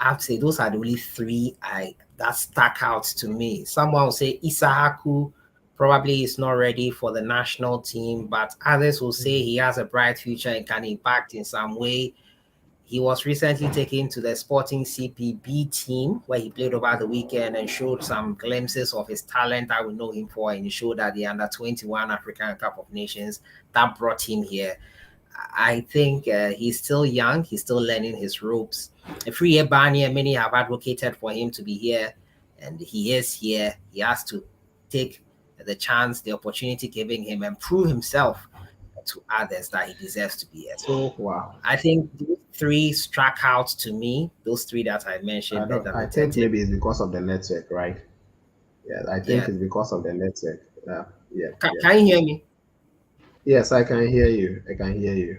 I have to say those are the only three I that stuck out to me. Someone will say Isahaku probably is not ready for the national team, but others will say he has a bright future and can impact in some way. He was recently taken to the Sporting CPB team where he played over the weekend and showed some glimpses of his talent I would know him for. And he showed at the under 21 African Cup of Nations that brought him here. I think he's still young. He's still learning his ropes. Free Barnier, many have advocated for him to be here, and he is here. He has to take the chance, the opportunity giving him, and prove himself to others that he deserves to be here. So Wow. I think those three struck out to me. Those three that I I mentioned, don't. I Benjamin think Tete. maybe it's because of the network, right? Yeah, I think Yeah. it's because of the network. Yeah, yeah. Can you hear me? Yes, I can hear you. I can hear you.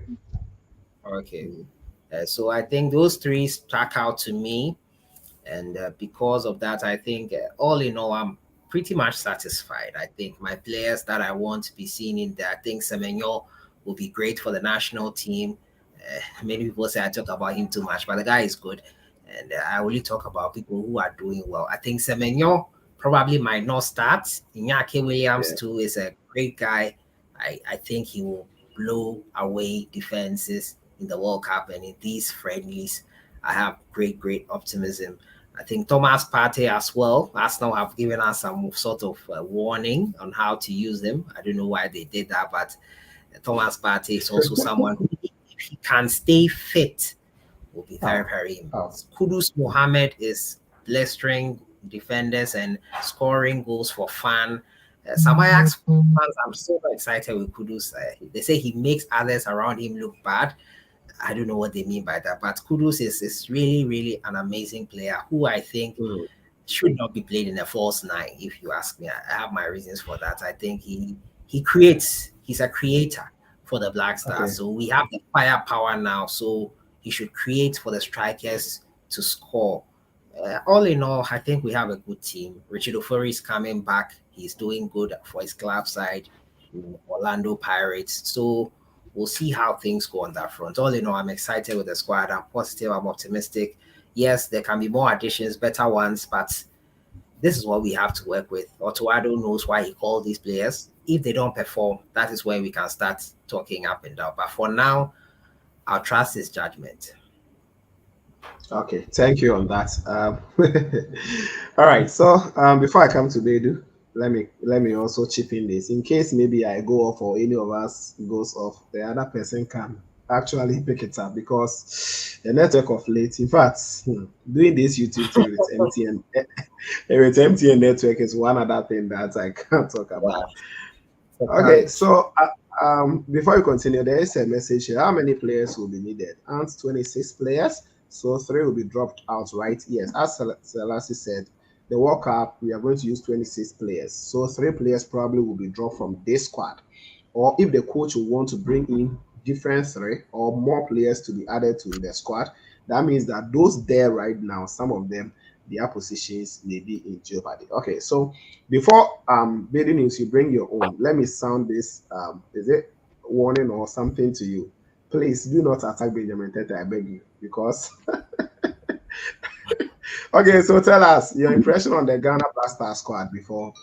Okay. Mm. So I think those three struck out to me. And because of that, I think all in all, I'm pretty much satisfied. I think my players that I want to be seen in there, I think Semenyo will be great for the national team. Many people say I talk about him too much, but the guy is good. And I only talk about people who are doing well. I think Semenyo probably might not start. Inyake Williams, Yeah. too, is a great guy. I think he will blow away defenses in the World Cup and in these friendlies. I have great optimism. I think Thomas Partey as well. Arsenal have given us some sort of warning on how to use them. I don't know why they did that, but Thomas Partey is also someone who, if he can stay fit, will be Oh, very oh. important. Kudus Mohammed is blistering defenders and scoring goals for fun. Some Ajax fans, I'm so excited with Kudus. They say he makes others around him look bad. I don't know what they mean by that, but Kudus is really an amazing player who I think Mm. should not be played in a false nine. If you ask me, I have my reasons for that. I think he creates. He's a creator for the Black Stars, Okay. so we have the firepower now. So he should create for the strikers to score. All in all, I think we have a good team. Richard Ofori is coming back. He's doing good for his club side in Orlando Pirates. So we'll see how things go on that front. All in all, I'm excited with the squad. I'm positive. I'm optimistic. Yes, there can be more additions, better ones, but this is what we have to work with. Otoado knows why he called these players. If they don't perform, that is when we can start talking up and down. But for now, I'll trust his judgment. Okay. Thank you on that. All right. So before I come to Bedu, let me also chip in this in case maybe I go off or any of us goes off, the other person can actually pick it up because the network of late. In fact, doing this YouTube thing with MTN with MTN network is one other thing that I can't talk about. Wow, it's a Okay, challenge. so before we continue, there is a message here. How many players will be needed? And 26 players, so three will be dropped out, right? Yes, as Selassie said, the World Cup, we are going to use 26 players. So three players probably will be dropped from this squad. Or if the coach will want to bring in different three or more players to be added to the squad, that means that those there right now, some of them, their positions may be in jeopardy. Okay, so before Baby News, you bring your own. Let me sound this is it warning or something to you. Please do not attack Benjamin Tete, I beg you, because okay, so tell us your impression on the Ghana Blaster squad before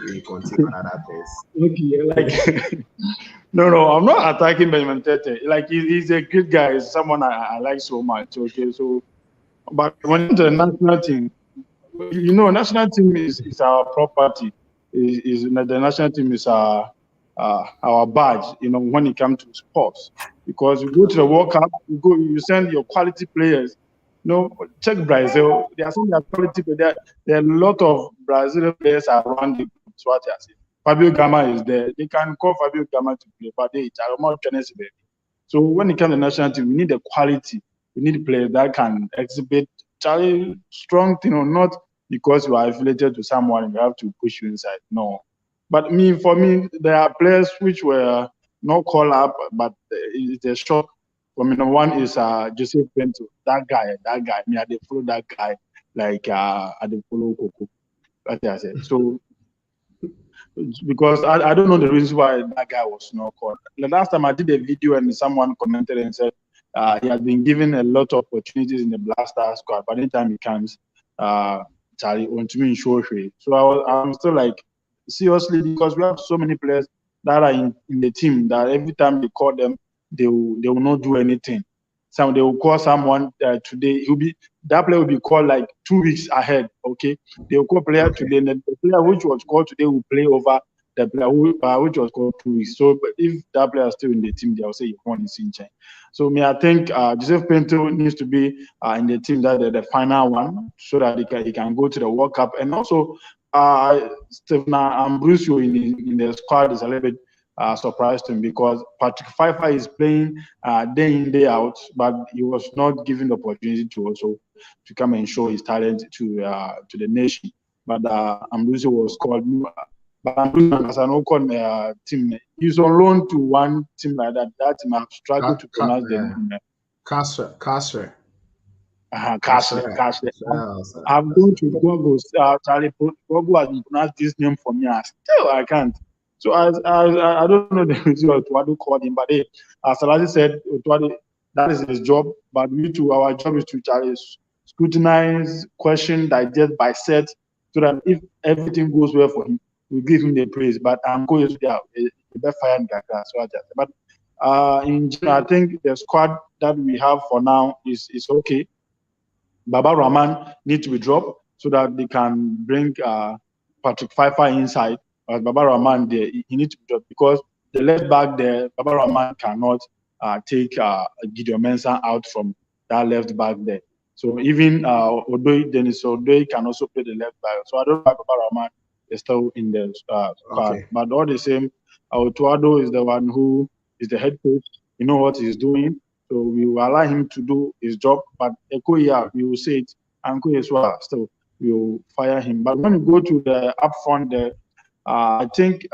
we continue on other things. Okay, like no, I'm not attacking Benjamin Tete. Like he's a good guy. He's someone I like so much. Okay, so but when it comes to the national team, national team is our property. Is the national team is our badge. When it comes to sports, because you go to the World Cup, you send your quality players. Check Brazil. They are sending their quality, but there are a lot of Brazilian players around the group. That's what they are saying. Fabio Gama is there. They can call Fabio Gama to play, but they are not Chinese baby. So when it comes to national team, we need the quality. We need players that can exhibit strong thing or not because you are affiliated to someone, you have to push you inside. No. But for me, there are players which were not called up, but it's a shock. For me, number one is Joseph Bento. That guy. Me, I dey follow that guy like I dey follow Coco. That's what I said. So because I don't know the reason why that guy was not called. The last time I did a video and someone commented and said he has been given a lot of opportunities in the Black Star squad, but anytime he comes, Charlie wants me in show. So I'm still like, seriously, because we have so many players that are in the team that every time they call them, they will not do anything. Some they will call someone today. That player will be called like 2 weeks ahead. Okay, they will call player today, and the player which was called today will play over the player which was called 2 weeks. So, but if that player is still in the team, they will say you want to see change. So, I think Joseph Pinto needs to be in the team that the final one, so that he can go to the World Cup, and also Stephen Ambrosio in the squad is a little bit surprised him because Patrick Pfeiffer is playing day in day out, but he was not given the opportunity to also to come and show his talent to the nation. But Ambrosio was called. But Ambrosio as an Ocon team, he's on loan to one team like that. That team I've struggled to pronounce the name. Casper. Castle. I'm going to Google. Charlie, Google has pronounced this name for me. Still, I can't. So I don't know the reason Otuado called him, but hey, as Salasi said, Otuado, that is his job. But we too, our job is to scrutinize, question, digest, bisect, so that if everything goes well for him, we give him the praise. But I'm going to the best fire and so I just. But in general, I think the squad that we have for now is okay. Baba Rahman need to be dropped so that they can bring Patrick Pfeiffer inside. But Baba Rahman, he needs to be dropped because the left back there, Baba Rahman cannot take Gideon Mensah out from that left back there. So even Dennis Odoi can also play the left back. So I don't know why Baba Rahman is still in the squad. Okay. But all the same, Otuado is the one who is the head coach. You know what he's doing. So we will allow him to do his job, but Ekoya, we will say it, and Koyeswa still, we will fire him. But when you go to the up front there, I think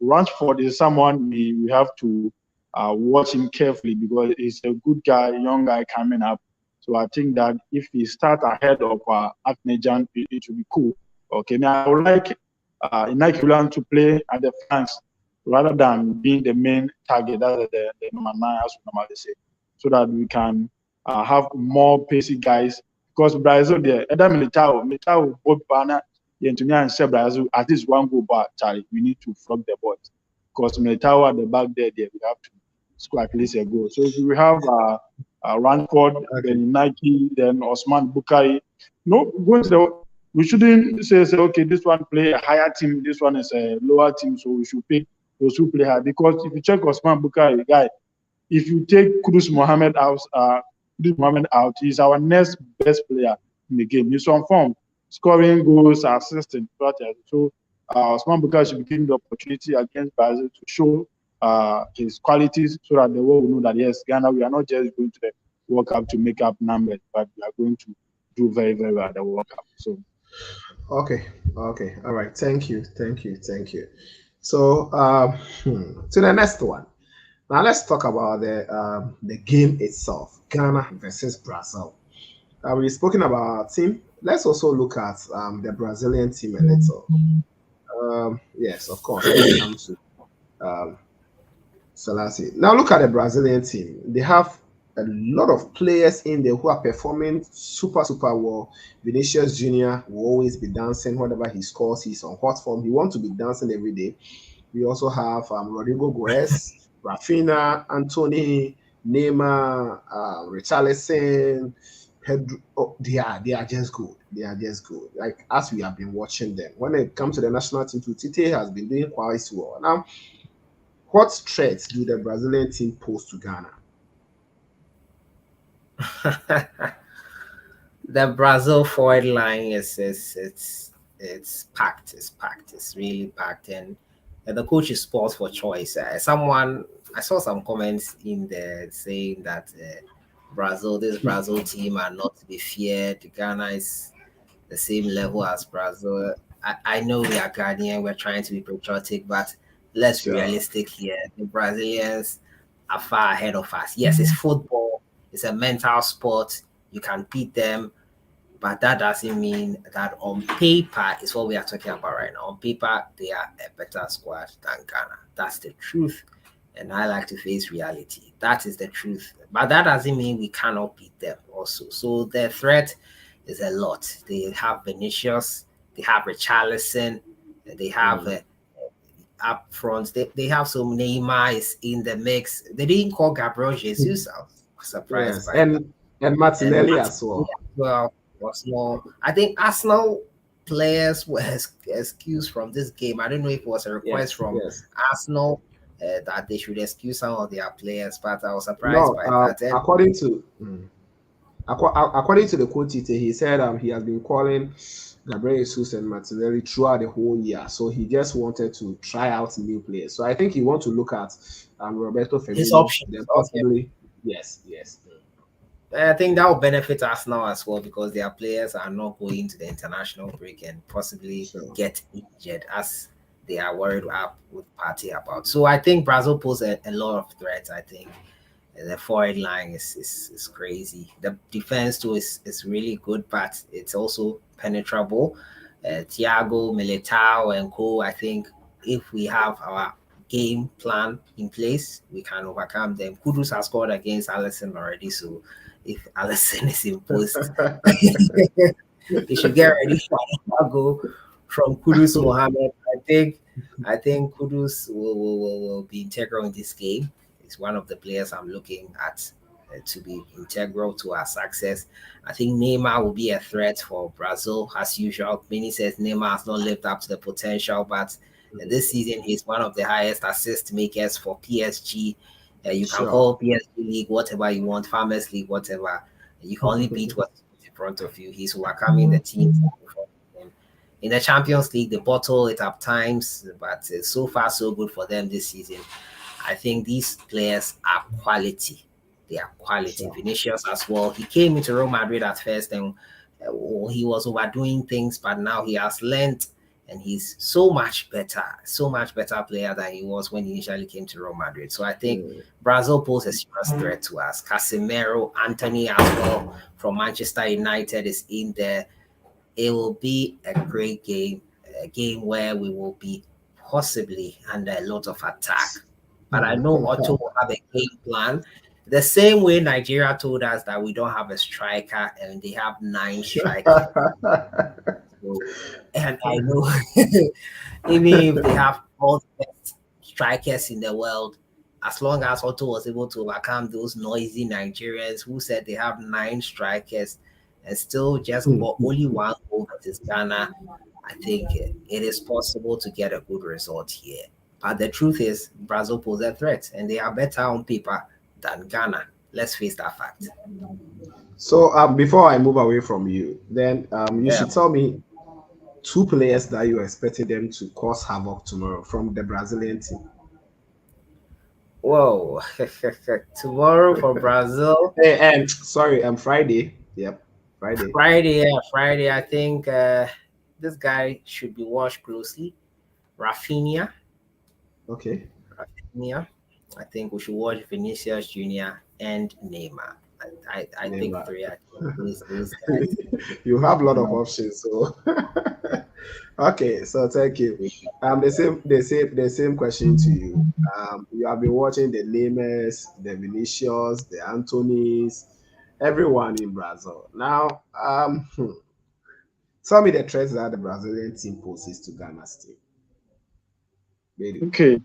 Rashford is someone we have to watch him carefully because he's a good guy, young guy coming up. So I think that if he starts ahead of Aknejan, it will be cool. Okay, now I would like Inaki to play at the flanks rather than being the main target. That's the number 9, as we normally say. So that we can have more pacey guys. Because Brazil, there, Eda Militao, both Bana, Yentunia and Brazil, at least one goal back, Charlie. We need to flog the boys. Because Militao at the back there, we have to score at least a goal. So if we have Ranford, then Nike, then Osman Bukai, going to we shouldn't say, okay, this one play a higher team, this one is a lower team, so we should pick those who play high. Because if you check Osman Bukai, guy, if you take Kudus Mohammed out, he's our next best player in the game. He's on form, scoring goals, assisting. So Osman Bukai should be given the opportunity against Brazil to show his qualities so that the world will know that, yes, Ghana, we are not just going to the World Cup to make up numbers, but we are going to do very, very well at the World Cup. So, okay, all right. Thank you. So, to the next one. Now let's talk about the game itself, Ghana versus Brazil. We've spoken about our team. Let's also look at the Brazilian team a little. Yes, of course. Let's come to Selassie. Now look at the Brazilian team. They have a lot of players in there who are performing super well. Vinicius Junior will always be dancing whenever he scores. He's on hot form. He wants to be dancing every day. We also have Rodrigo Goes. Rafinha, Anthony, Neymar, Richarlison, Pedro. Oh, they are just good. Like as we have been watching them. When it comes to the national team, Tite has been doing quite well. Now, what threats do the Brazilian team pose to Ghana? The Brazil forward line is packed. It's really packed, and the coach is sports for choice. I saw some comments in there saying that this Brazil team are not to be feared. Ghana is the same level as Brazil. I know we are Ghanaian, we're trying to be patriotic, but let's be Sure. realistic here. The Brazilians are far ahead of us. Yes, it's football, it's a mental sport. You can beat them, but that doesn't mean that on paper is what we are talking about right now. On paper, they are a better squad than Ghana. That's the truth. And I like to face reality. That is the truth. But that doesn't mean we cannot beat them also. So the threat is a lot. They have Vinicius, they have Richarlison, they have up front. They have some Neymar is in the mix. They didn't call Gabriel Jesus. I was surprised Yes, by that. and And Martinelli as Martinelli well. as well was more. I think Arsenal players were excused from this game. I don't know if it was a request Yes, from yes. Arsenal that they should excuse some of their players, but I was surprised No, by that. And according to the quote, he said he has been calling Gabriel Jesus and Martinelli throughout the whole year. So he just wanted to try out new players. So I think he want to look at Roberto his Firmino, then options, okay. possibly yes, yes. I think that will benefit us now as well because their players are not going to the international break and possibly Sure. get injured as they are worried with party about. So I think Brazil poses a lot of threats. I think the forward line is crazy. The defense too is really good, but it's also penetrable. Thiago, Militao, and Co. I think if we have our game plan in place, we can overcome them. Kudus has scored against Allison already, so if Allison is imposed, he should get ready for another goal from Kudus Mohammed. I think Kudus will be integral in this game. He's one of the players I'm looking at to be integral to our success. I think Neymar will be a threat for Brazil as usual. Many says Neymar has not lived up to the potential, but this season he's one of the highest assist makers for PSG. You can Sure. call PSG League whatever you want, Farmers League, whatever. You can only beat what's in front of you. He's overcoming the teams in the Champions League. They bottle it up times, but so far so good for them this season. I think these players are quality. They are quality. Sure. Vinicius as well. He came into Real Madrid at first and he was overdoing things, but now he has learned and he's so much better player than he was when he initially came to Real Madrid. So I think Brazil poses a serious threat to us. Casemiro, Anthony as well from Manchester United is in there. It will be a great game, a game where we will be possibly under a lot of attack. But I know Otto will have a game plan. The same way Nigeria told us that we don't have a striker and they have 9 strikers. So, and I know even if they have all the best strikers in the world, as long as Otto was able to overcome those noisy Nigerians who said they have 9 strikers and still just got only 1 goal versus Ghana, I think it is possible to get a good result here. But the truth is, Brazil pose a threat and they are better on paper than Ghana. Let's face that fact. So before I move away from you, then you Yeah. should tell me two players that you expected them to cause havoc tomorrow from the Brazilian team. Whoa. Tomorrow for Brazil. Hey, and sorry, Friday. Yep, Friday. Friday, yeah, Friday. I think this guy should be watched closely. Rafinha. Okay. Rafinha. I think we should watch Vinicius Junior and Neymar. I think Neymar. three. I think those guys. You have a lot of options, so okay. So thank you. The same question to you. You have been watching the Neymars, the Vinicius, the Anthony's, everyone in Brazil. Now, tell me the threats that the Brazilian team poses to Ghana's team. Really? Okay,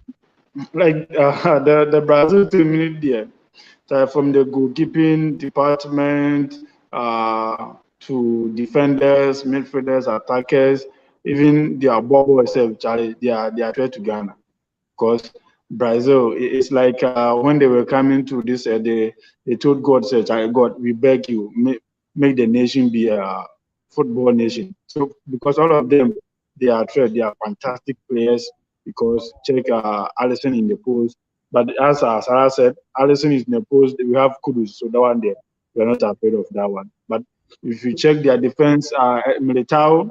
like the Brazil team in there, from the goalkeeping department to defenders, midfielders, attackers, even their ball itself, they are threat to Ghana. Because Brazil, it's like when they were coming to this, they told God, said, God, we beg you, make the nation be a football nation. So because all of them, they are fantastic players. Because check Allison in the post, but as Sarah said, Allison is in the post. We have Kudus, so that one there, we are not afraid of that one. But if you check their defense, Militao,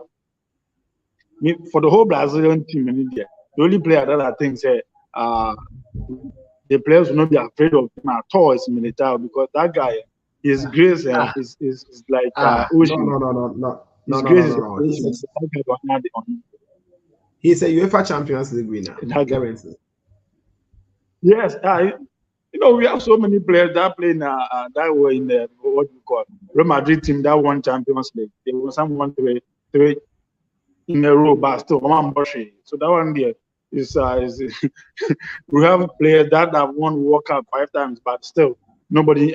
For the whole Brazilian team in India, the only player that I think say the players will not be afraid of him at all is Militao, because that guy, his grace Ah, is like no, ocean. no, no, no, no, no, His no, no, grace is no, like no. ocean. That guy was not on He's a UEFA Champions League winner, that guy. guaranteed. Yes, we have so many players that play in that were in the what we call Real Madrid team that won Champions League. They won someone three in a row, but still one Boshi. So that one there is we have players that have won World Cup 5 times, but still nobody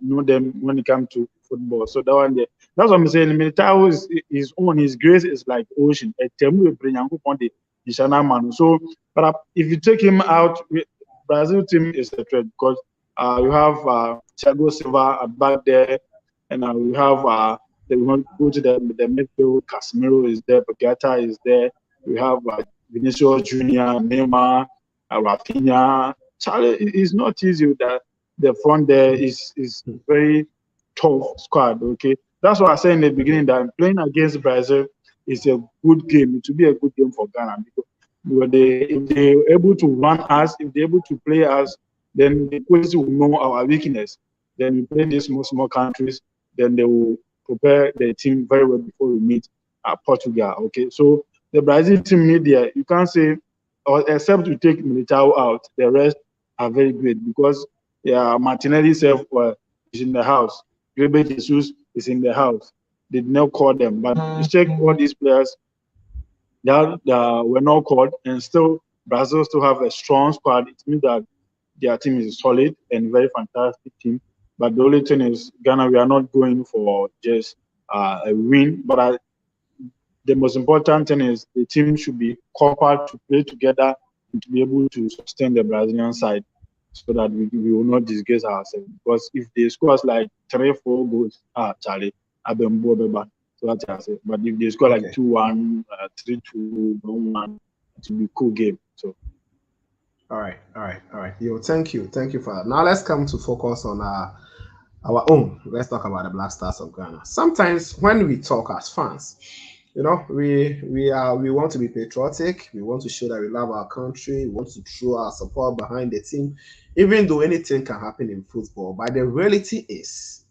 know them when it comes to football. So that one there, that's what I'm saying. Militao is on his grace is like ocean. So, but if you take him out, Brazil team is a threat because you have Thiago Silva back there, and we have they want to go to the midfield. Casemiro is there, Pagata is there. We have Vinicius Junior, Neymar, Rafinha. Charlie, it's not easy that the front there is very tough squad. Okay, that's why I said in the beginning that playing against Brazil is a good game. It will be a good game for Ghana because if they're able to run us, if they're able to play us, then the coaches will know our weakness. Then we play these small countries, then they will prepare the team very well before we meet Portugal. Okay, so the Brazil team media, you can't say, or except to take Militao out, the rest are very great because Martinelli self is in the house, Gabriel Jesus is in the house. They did not call them, but you check all these players that were not called, and still Brazil still have a strong squad. It means that their team is solid and very fantastic team. But the only thing is, Ghana, we are not going for just a win. But the most important thing is the team should be coupled to play together and to be able to sustain the Brazilian side so that we will not disgrace ourselves. Because if they score us like 3-4 goals, Charlie, I've been bored about. So that's what I say. But if they score like 2-1, 3-2, 1-1, it will be a cool game. So. All right, all right, all right. Yo, thank you for that. Now let's come to focus on our own. Let's talk about the Black Stars of Ghana. Sometimes when we talk as fans, we want to be patriotic. We want to show that we love our country. We want to throw our support behind the team, even though anything can happen in football. But the reality is,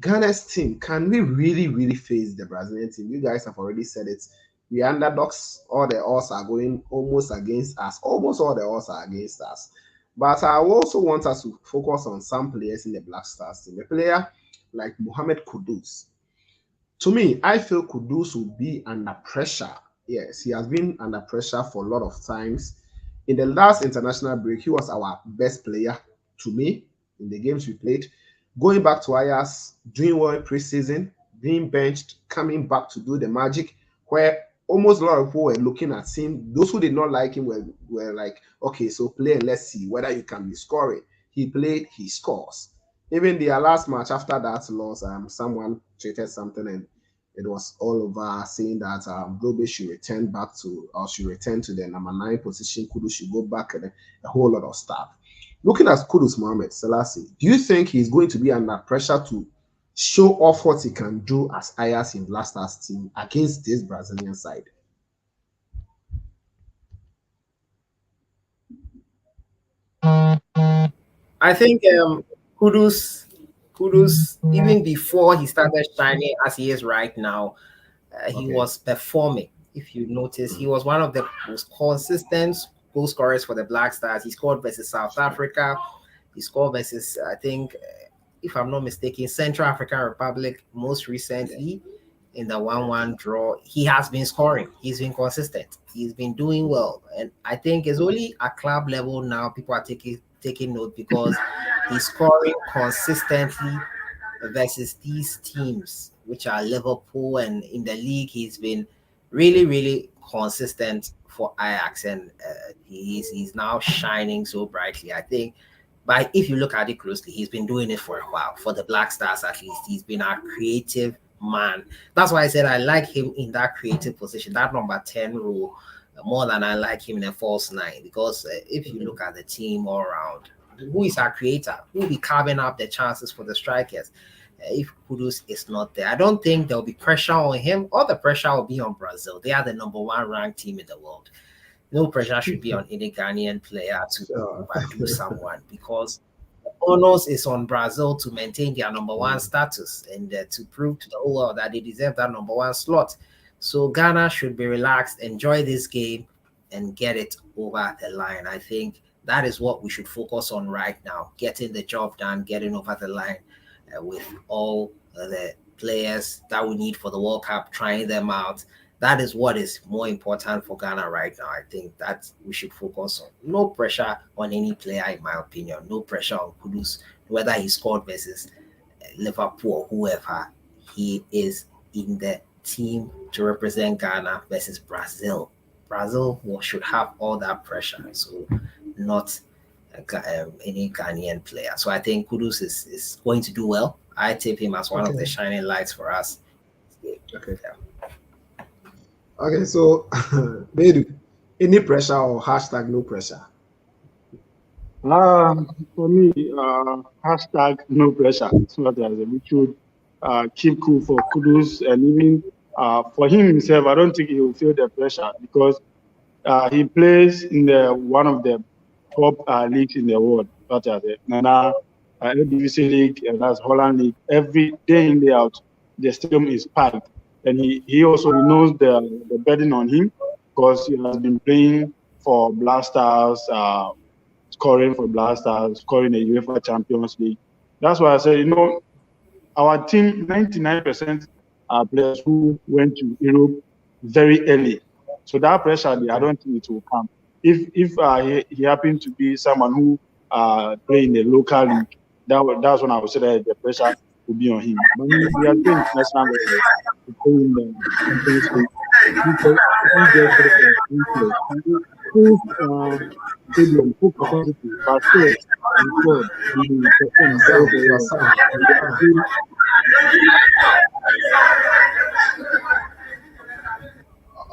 Ghana's team, can we really, really face the Brazilian team? You guys have already said it. We are underdogs. All the odds are going almost against us. Almost all the odds are against us. But I also want us to focus on some players in the Black Stars team. A player like Mohamed Kudus. To me, I feel Kudus will be under pressure. Yes, he has been under pressure for a lot of times. In the last international break, he was our best player to me in the games we played. Going back to Ajax, doing well in preseason, being benched, coming back to do the magic, where almost a lot of people were looking at him. Those who did not like him were like, okay, so play and let's see whether you can be scoring. He played, he scores. Even their last match after that loss, someone tweeted something and it was all over saying that Brobe should return back to, or should return to the number 9 position. Kudu should go back, and a whole lot of stuff. Looking at Kudus Mohamed Selassie, do you think he's going to be under pressure to show off what he can do as Ayas in Black Stars team against this Brazilian side? I think Kudus, even before he started shining as he is right now, he Okay. was performing. If you notice, he was one of the most consistent goal scorers for the Black Stars. He scored versus South Africa. He scored versus, I think, if I'm not mistaken, Central African Republic most recently in the 1-1 draw. He has been scoring. He's been consistent. He's been doing well. And I think it's only at club level now people are taking note because he's scoring consistently versus these teams, which are Liverpool, and in the league, he's been really, really consistent for Ajax, and he's now shining so brightly. I think, but if you look at it closely, he's been doing it for a while. For the Black Stars, at least, he's been a creative man. That's why I said I like him in that creative position, that number 10 role, more than I like him in a false 9. Because if you look at the team all around, who is our creator? Who will be carving up the chances for the strikers? if Kudus is not there. I don't think there'll be pressure on him. All the pressure will be on Brazil. They are the number one ranked team in the world. No pressure should be on any Ghanaian player to Sure. overdo someone, because the onus is on Brazil to maintain their number one status and to prove to the whole world that they deserve that number one slot. So Ghana should be relaxed, enjoy this game, and get it over the line. I think that is what we should focus on right now, getting the job done, getting over the line with all the players that we need for the World Cup, trying them out. That is what is more important for Ghana right now. I think that we should focus on. No pressure on any player, in my opinion. No pressure on Kudus, whether he scored versus Liverpool or whoever. He is in the team to represent Ghana versus Brazil. Brazil should have all that pressure, so not any Ghanaian player. So I think Kudus is going to do well. I tip him as one of the shining lights for us. Okay. Okay, so Bedu, any pressure or hashtag no pressure? For me, hashtag no pressure. So that we should keep cool for Kudus, and even for him himself, I don't think he will feel the pressure, because he plays in one of the top leagues in the world, such as the Nana LDVC League, and that's Holland League. Every day in, day out, the stadium is packed. And he also knows the burden on him, because he has been playing for Black Stars, scoring for Black Stars, scoring the UEFA Champions League. That's why I said, our team, 99% are players who went to Europe very early. So that pressure, I don't think it will come. If he happened to be someone who play in the local league, that's when I would say that the pressure will be on him. But he has been international level to play in the Champions League. Stadium, full capacity, but still, he performed very well.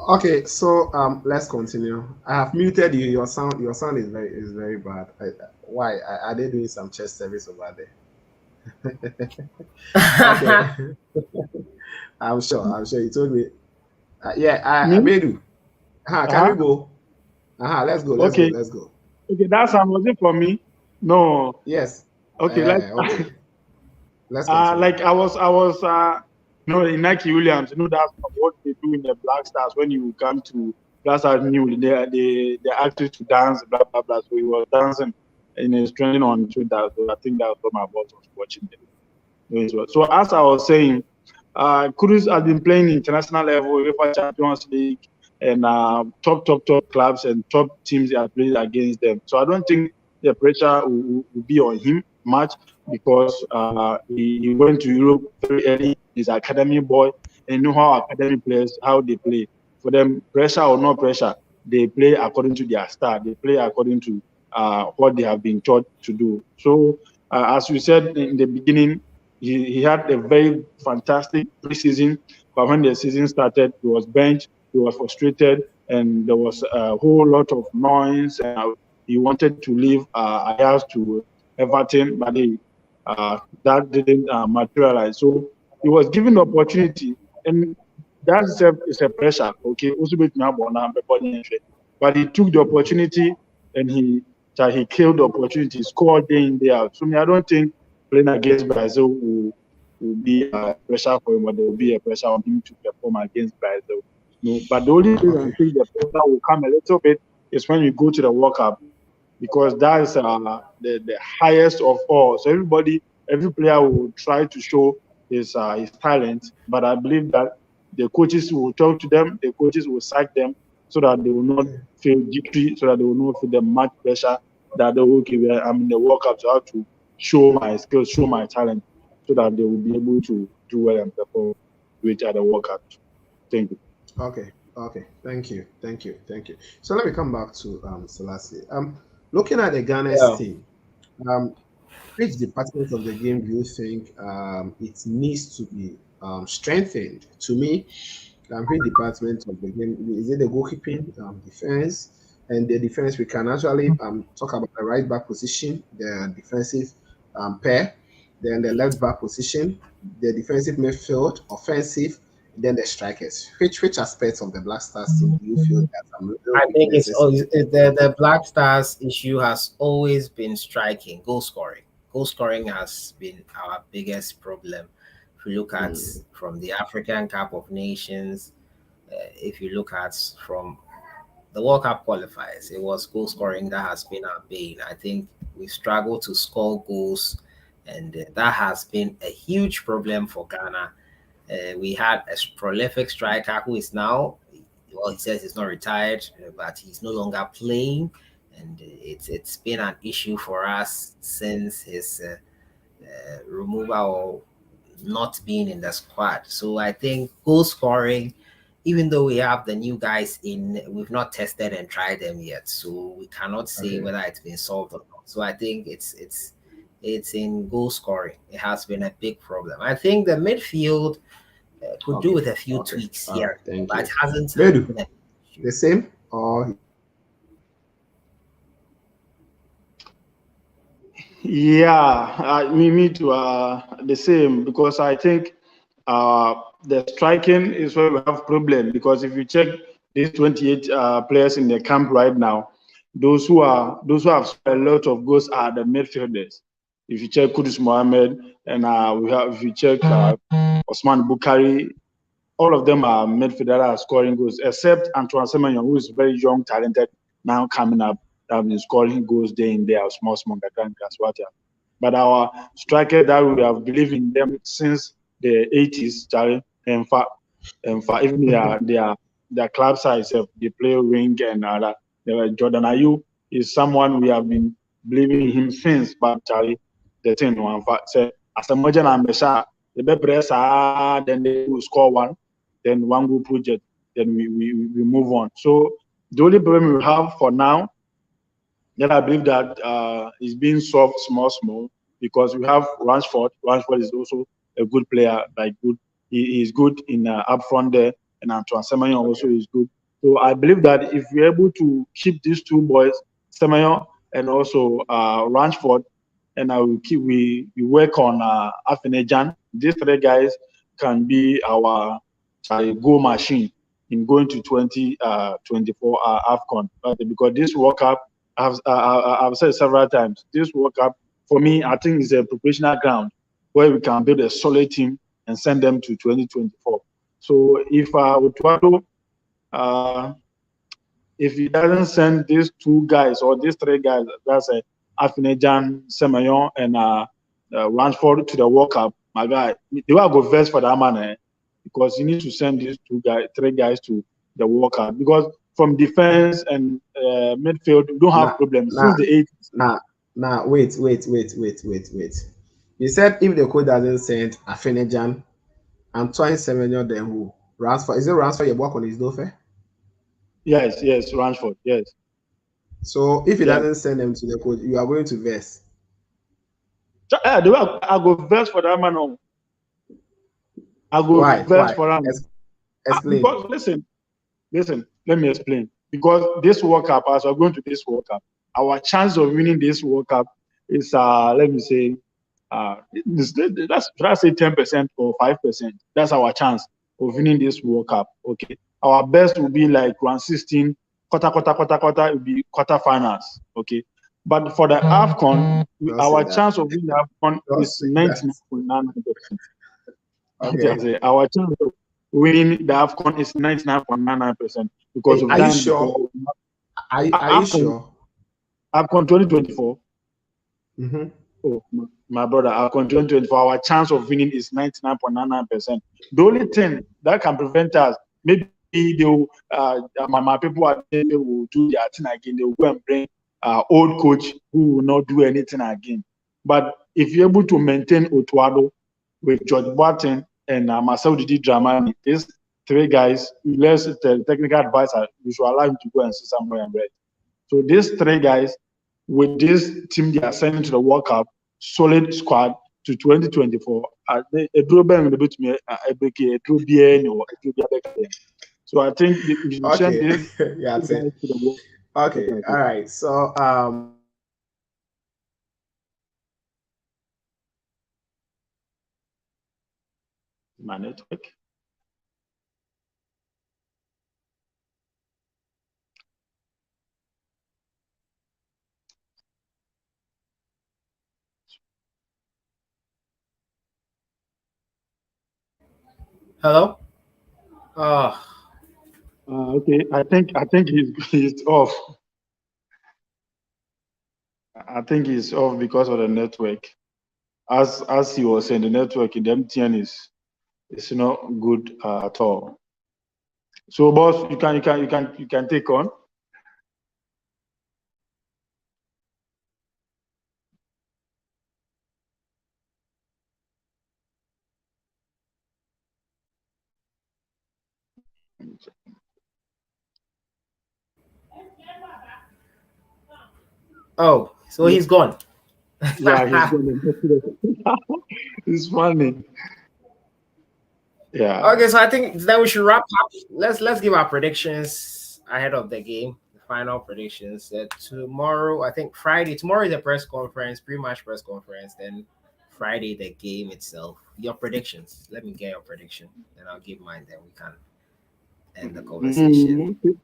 Okay, so let's continue. I have muted you. Your sound is very bad. Why? Are they doing some chest service over there? Okay. I'm sure. You told me. I made you. Can we go? Let's go. Let's go. Okay, that's was it for me? No. Yes. Okay, okay. Let's continue. like I was in Nike Williams, that's what they do in the Black Stars. When you come to Black Stars new, they ask you to dance, blah blah blah. So he was dancing and it's trending on Twitter. So I think that's what my boss was watching them. So as I was saying, Kudus has been playing international level, UEFA Champions League, and top clubs and top teams that have played against them. So I don't think the pressure will be on him much, because he went to Europe very early. He's an academy boy, and know how academy players, how they play. For them, pressure or no pressure, they play according to their style. They play according to what they have been taught to do. So as we said in the beginning, he had a very fantastic preseason, but when the season started, he was benched, he was frustrated, and there was a whole lot of noise. He wanted to leave Ajax to Everton, but that didn't materialize. So he was given the opportunity, and that is a pressure. Okay, but he took the opportunity, and he killed the opportunity, scored day in, day out. So I don't think playing against Brazil will be a pressure for him, but there will be a pressure on him to perform against Brazil. But the only thing I think the pressure will come a little bit is when you go to the World Cup, because that is the highest of all. So every player will try to show his talent, but I believe that the coaches will talk to them, the coaches will sack them, so that they will not feel jittery, so that they will not feel the much pressure that I'm in the World Cup, so I have to show my skills, show my talent, so that they will be able to do well and perform with the World Cup. Thank you. Okay. Thank you. So let me come back to Selassie. Looking at the Ghana's team, which department of the game do you think it needs to be strengthened? To me, which department of the game is it? The goalkeeping, defense, and the defense we can actually talk about the right back position, the defensive pair. then the left back position, the defensive midfield, offensive, then the strikers. Which aspects of the Black Stars team do you feel that some real I think it's weaknesses in always the the Black Stars issue has always been striking, goal scoring. Goal scoring has been our biggest problem. If you look at mm, from the African Cup of Nations, if you look at from the World Cup qualifiers, it was goal scoring that has been our bane. I think we struggle to score goals, and that has been a huge problem for Ghana. We had a prolific striker who is now, well, he says he's not retired, but he's no longer playing, and it's been an issue for us since his removal or not being in the squad. So I think goal scoring, even though we have the new guys in, we've not tested and tried them yet, so we cannot say okay, whether it's been solved or not. So I think it's in goal scoring. It has been a big problem. I think the midfield could do okay, with a few okay. tweaks All right, here, thank but it you. hasn't Bedu, been an issue. the same or Yeah, me too. The same because I think the striking is where we have problem because if you check these 28 players in the camp right now, those who have scored a lot of goals are the midfielders. If you check Kudus Mohammed and we have if you check Osman Bukari, all of them are midfielders that are scoring goals, except Antoine Semenyo, who is very young, talented, now coming up, have been scoring goals day in, day out, small, small, whatever. But our strikers that we have believed in them since the 80s, Charlie, in fact, even their club size, they play wing and that. Jordan Ayew is someone we have been believing in him since, but Charlie, the thing, in fact, say, as a merchant and Besha, the press, then they will score one, then one good project, then we move on. So the only problem we have for now, then I believe that is being solved small, small because we have Rashford. Rashford is also a good player, like good. He is good in up front there, and Antoine Semenyo also is good. So I believe that if we're able to keep these two boys, Semenyo and also Rashford, and we work on Afenejan. These three guys can be our goal machine in going to 2024 AFCON. Because this World Cup, I've said several times, this World Cup, for me, I think is a preparational ground where we can build a solid team and send them to 2024. So if Utuado, uh, if he doesn't send these two guys or these three guys, that's Afinejan, Semayon, and Ransford to the World Cup, my guy, they will go first for that man, because you need to send these three guys to the World Cup. Because from defense and midfield, we don't have nah problems nah since the 80s. nah nah wait. You said if the code doesn't send Afenejan, Antoine Semenyo, then who? Ransford. Is it Ransford you work on his dofe? Yes, Ransford, yes, So if he yeah. doesn't send them to the code, you are going to verse. I go first for that man. I go Why? first Why? for him. Explain. Because listen, let me explain. Because this World Cup, as we're going to this World Cup, our chance of winning this World Cup is, let me say, should I say 10% or 5%? That's our chance of winning this World Cup. Okay, our best will be like round 16, quarter. It will be quarterfinals. Okay, but for the AFCON, Don't say our that. chance of winning the AFCON Don't is say that. 99.99%. Okay. Our chance of winning the AFCON is 99.99% because Hey, we've are you done it sure? before. Are you AFCON, sure? AFCON 2024. Mm-hmm. Oh, my brother, AFCON 2024, our chance of winning is 99.99%. The only thing that can prevent us, maybe they'll, my people are they will do their thing again. They will go and bring old coach who will not do anything again. But if you're able to maintain Otuado with George Barton and Marcel Didi Dramani, these three guys, unless the technical advisor, you should allow him to go and see somewhere and rest. So these three guys, with this team they are sending to the World Cup, solid squad to 2024. So I think we should send Okay. these Yeah, two that's it. guys to the World Okay. Cup. All right. So My network. Hello? Oh, Okay, I think he's off. I think he's off because of the network. As he was saying, the network in the MTN is not good at all. So, boss, you can take on. oh, so he's gone. Yeah, he's going to. It's funny. Yeah. Okay, so I think then we should wrap up. Let's give our predictions ahead of the game. The final predictions. Tomorrow, I think Friday. Tomorrow is a press conference, pre-match press conference. Then Friday, the game itself. Your predictions. Let me get your prediction, then I'll give mine. Then we can end the conversation. Okay.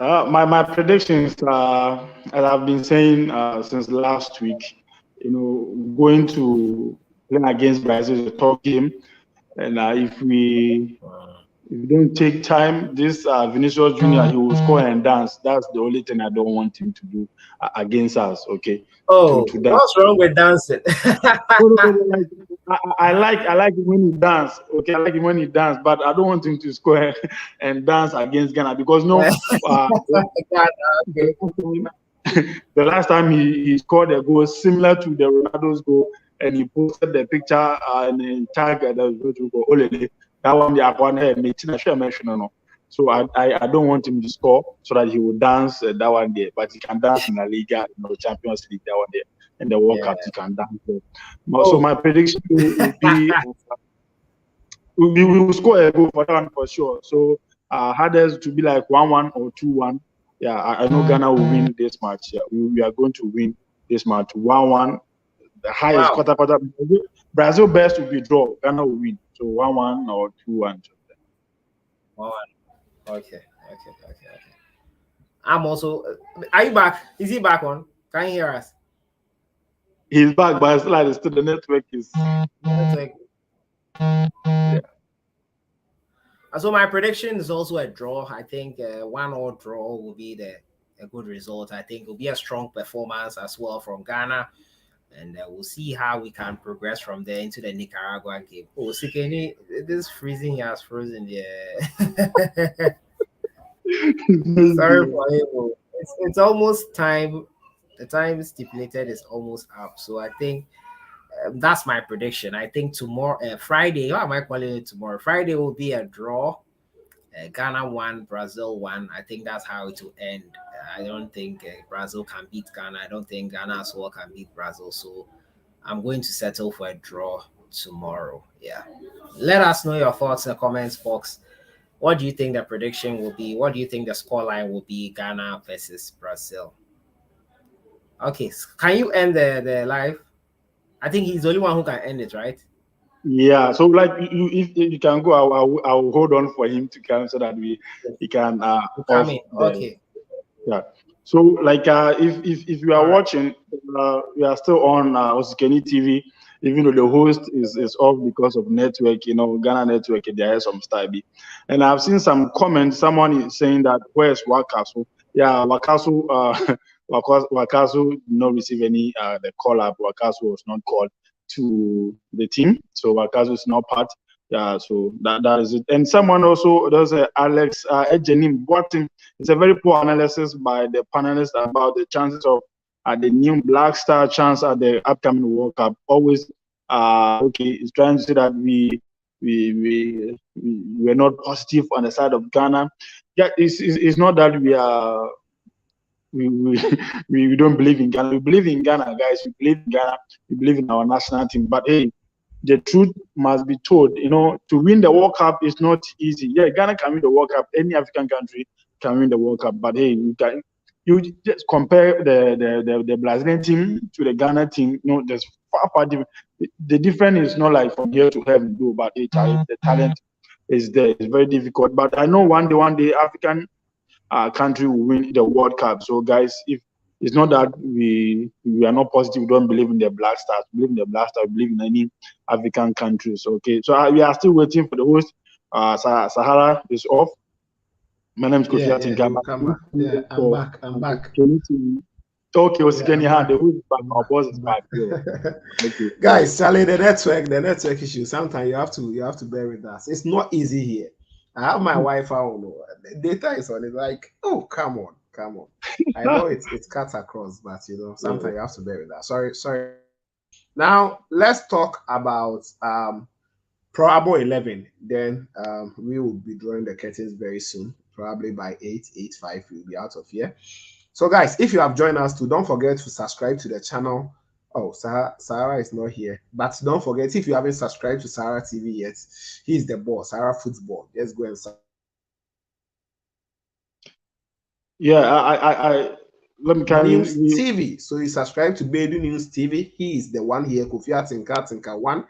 My predictions, as I've been saying since last week, going to play against Brazil is a tough game, and if we don't take time, this Vinicius Junior, he will score and dance. That's the only thing I don't want him to do against us. Okay, Oh, to dance. what's wrong with dancing? Like, I like him when he dance. Okay, I like him when he dance, but I don't want him to score and dance against Ghana because the last time he scored a goal similar to the Ronaldo's goal, and he posted the picture and tag the goal. Olele. That one, the so I don't want him to score so that he will dance that one there, but he can dance in the Liga, Champions League that one there, and the World Cup he can dance there. So my prediction will be we will score a goal for that one for sure. So hardest to be like 1-1 or 2-1. Yeah, I know Ghana will win this match. Yeah, we are going to win this match 1-1. The highest quarter. Brazil best will be draw. Ghana will win. So 1-1 or 2-1. 1-1. Okay. I'm also. Are you back? Is he back on? Can you hear us? He's back, but it's like still the network is. Yeah. So my prediction is also a draw. I think 1-1 draw will be a good result. I think it will be a strong performance as well from Ghana, and we'll see how we can progress from there into the Nicaragua game. Oh, Sikeni, this freezing has frozen there. Sorry for him. It's almost time. The time stipulated is almost up. So I think that's my prediction. I think tomorrow, Friday, how am I calling it tomorrow? Friday will be a draw. Ghana 1, Brazil 1. I think that's how it will end. I don't think Brazil can beat Ghana. I don't think Ghana as well can beat Brazil. So I'm going to settle for a draw tomorrow. Yeah. Let us know your thoughts in the comments box. What do you think the prediction will be? What do you think the scoreline will be? Ghana versus Brazil. Okay, can you end the live? I think he's the only one who can end it, right? Yeah. So like, if you can go, I'll hold on for him to come so that he can come in. Okay. Yeah. So like, if you are watching, we are still on Osikeni TV, even though the host is off because of network. Ghana network, there is some style. And I've seen some comments. Someone is saying that where's Wakaso? Yeah, Wakaso. Wakaso did not receive any the call up. Wakaso was not called to the team, so Wakaso is not part. Yeah, so that is it. And someone also does Alex Ejenim Boating. It's a very poor analysis by the panelists about the chances of the new Black Star chance at the upcoming World Cup. Always, okay, it's trying to say that we were not positive on the side of Ghana. Yeah, it's not that we are. We don't believe in Ghana. We believe in Ghana, guys. We believe in Ghana. We believe in our national team. But hey, the truth must be told. To win the World Cup is not easy. Yeah, Ghana can win the World Cup. Any African country can win the World Cup. But hey, you just compare the Brazilian team to the Ghana team. You know, there's far far different. The difference is not like from here to heaven, though, but the talent is there. It's very difficult. But I know one day African country will win the World Cup. So guys, if it's not that we are not positive, we don't believe in the Black Stars, we believe in the Black Stars, we believe in any African countries. Okay, so we are still waiting for the host. Sahara is off. My name is Kofi Yeah, yeah, he will Atinka. come back. Yeah, I'm back. I'm back. Okay, Yeah, Osikeni I'm hand. back. The host is back. I'm Our back. boss is I'm back. Yeah. back. Okay. Guys, Charlie, the network issue. Sometimes you have to bear with us. It's not easy here. I have my Wi-Fi on. The data is on. It's like, oh, come on, come on. I know it's cut across, but sometimes you have to bear with that. Sorry. Now let's talk about Probable 11. Then we will be drawing the curtains very soon. Probably by 8:05, we'll be out of here. So, guys, if you have joined us too, don't forget to subscribe to the channel. Oh, Sarah is not here. But don't forget, if you haven't subscribed to Sarah TV yet, he's the boss, Sarah Football. Let's go and Yeah, I let me carry News you. TV. So you subscribe to Bedu News TV. He is the one here, Kofi Atinka 1.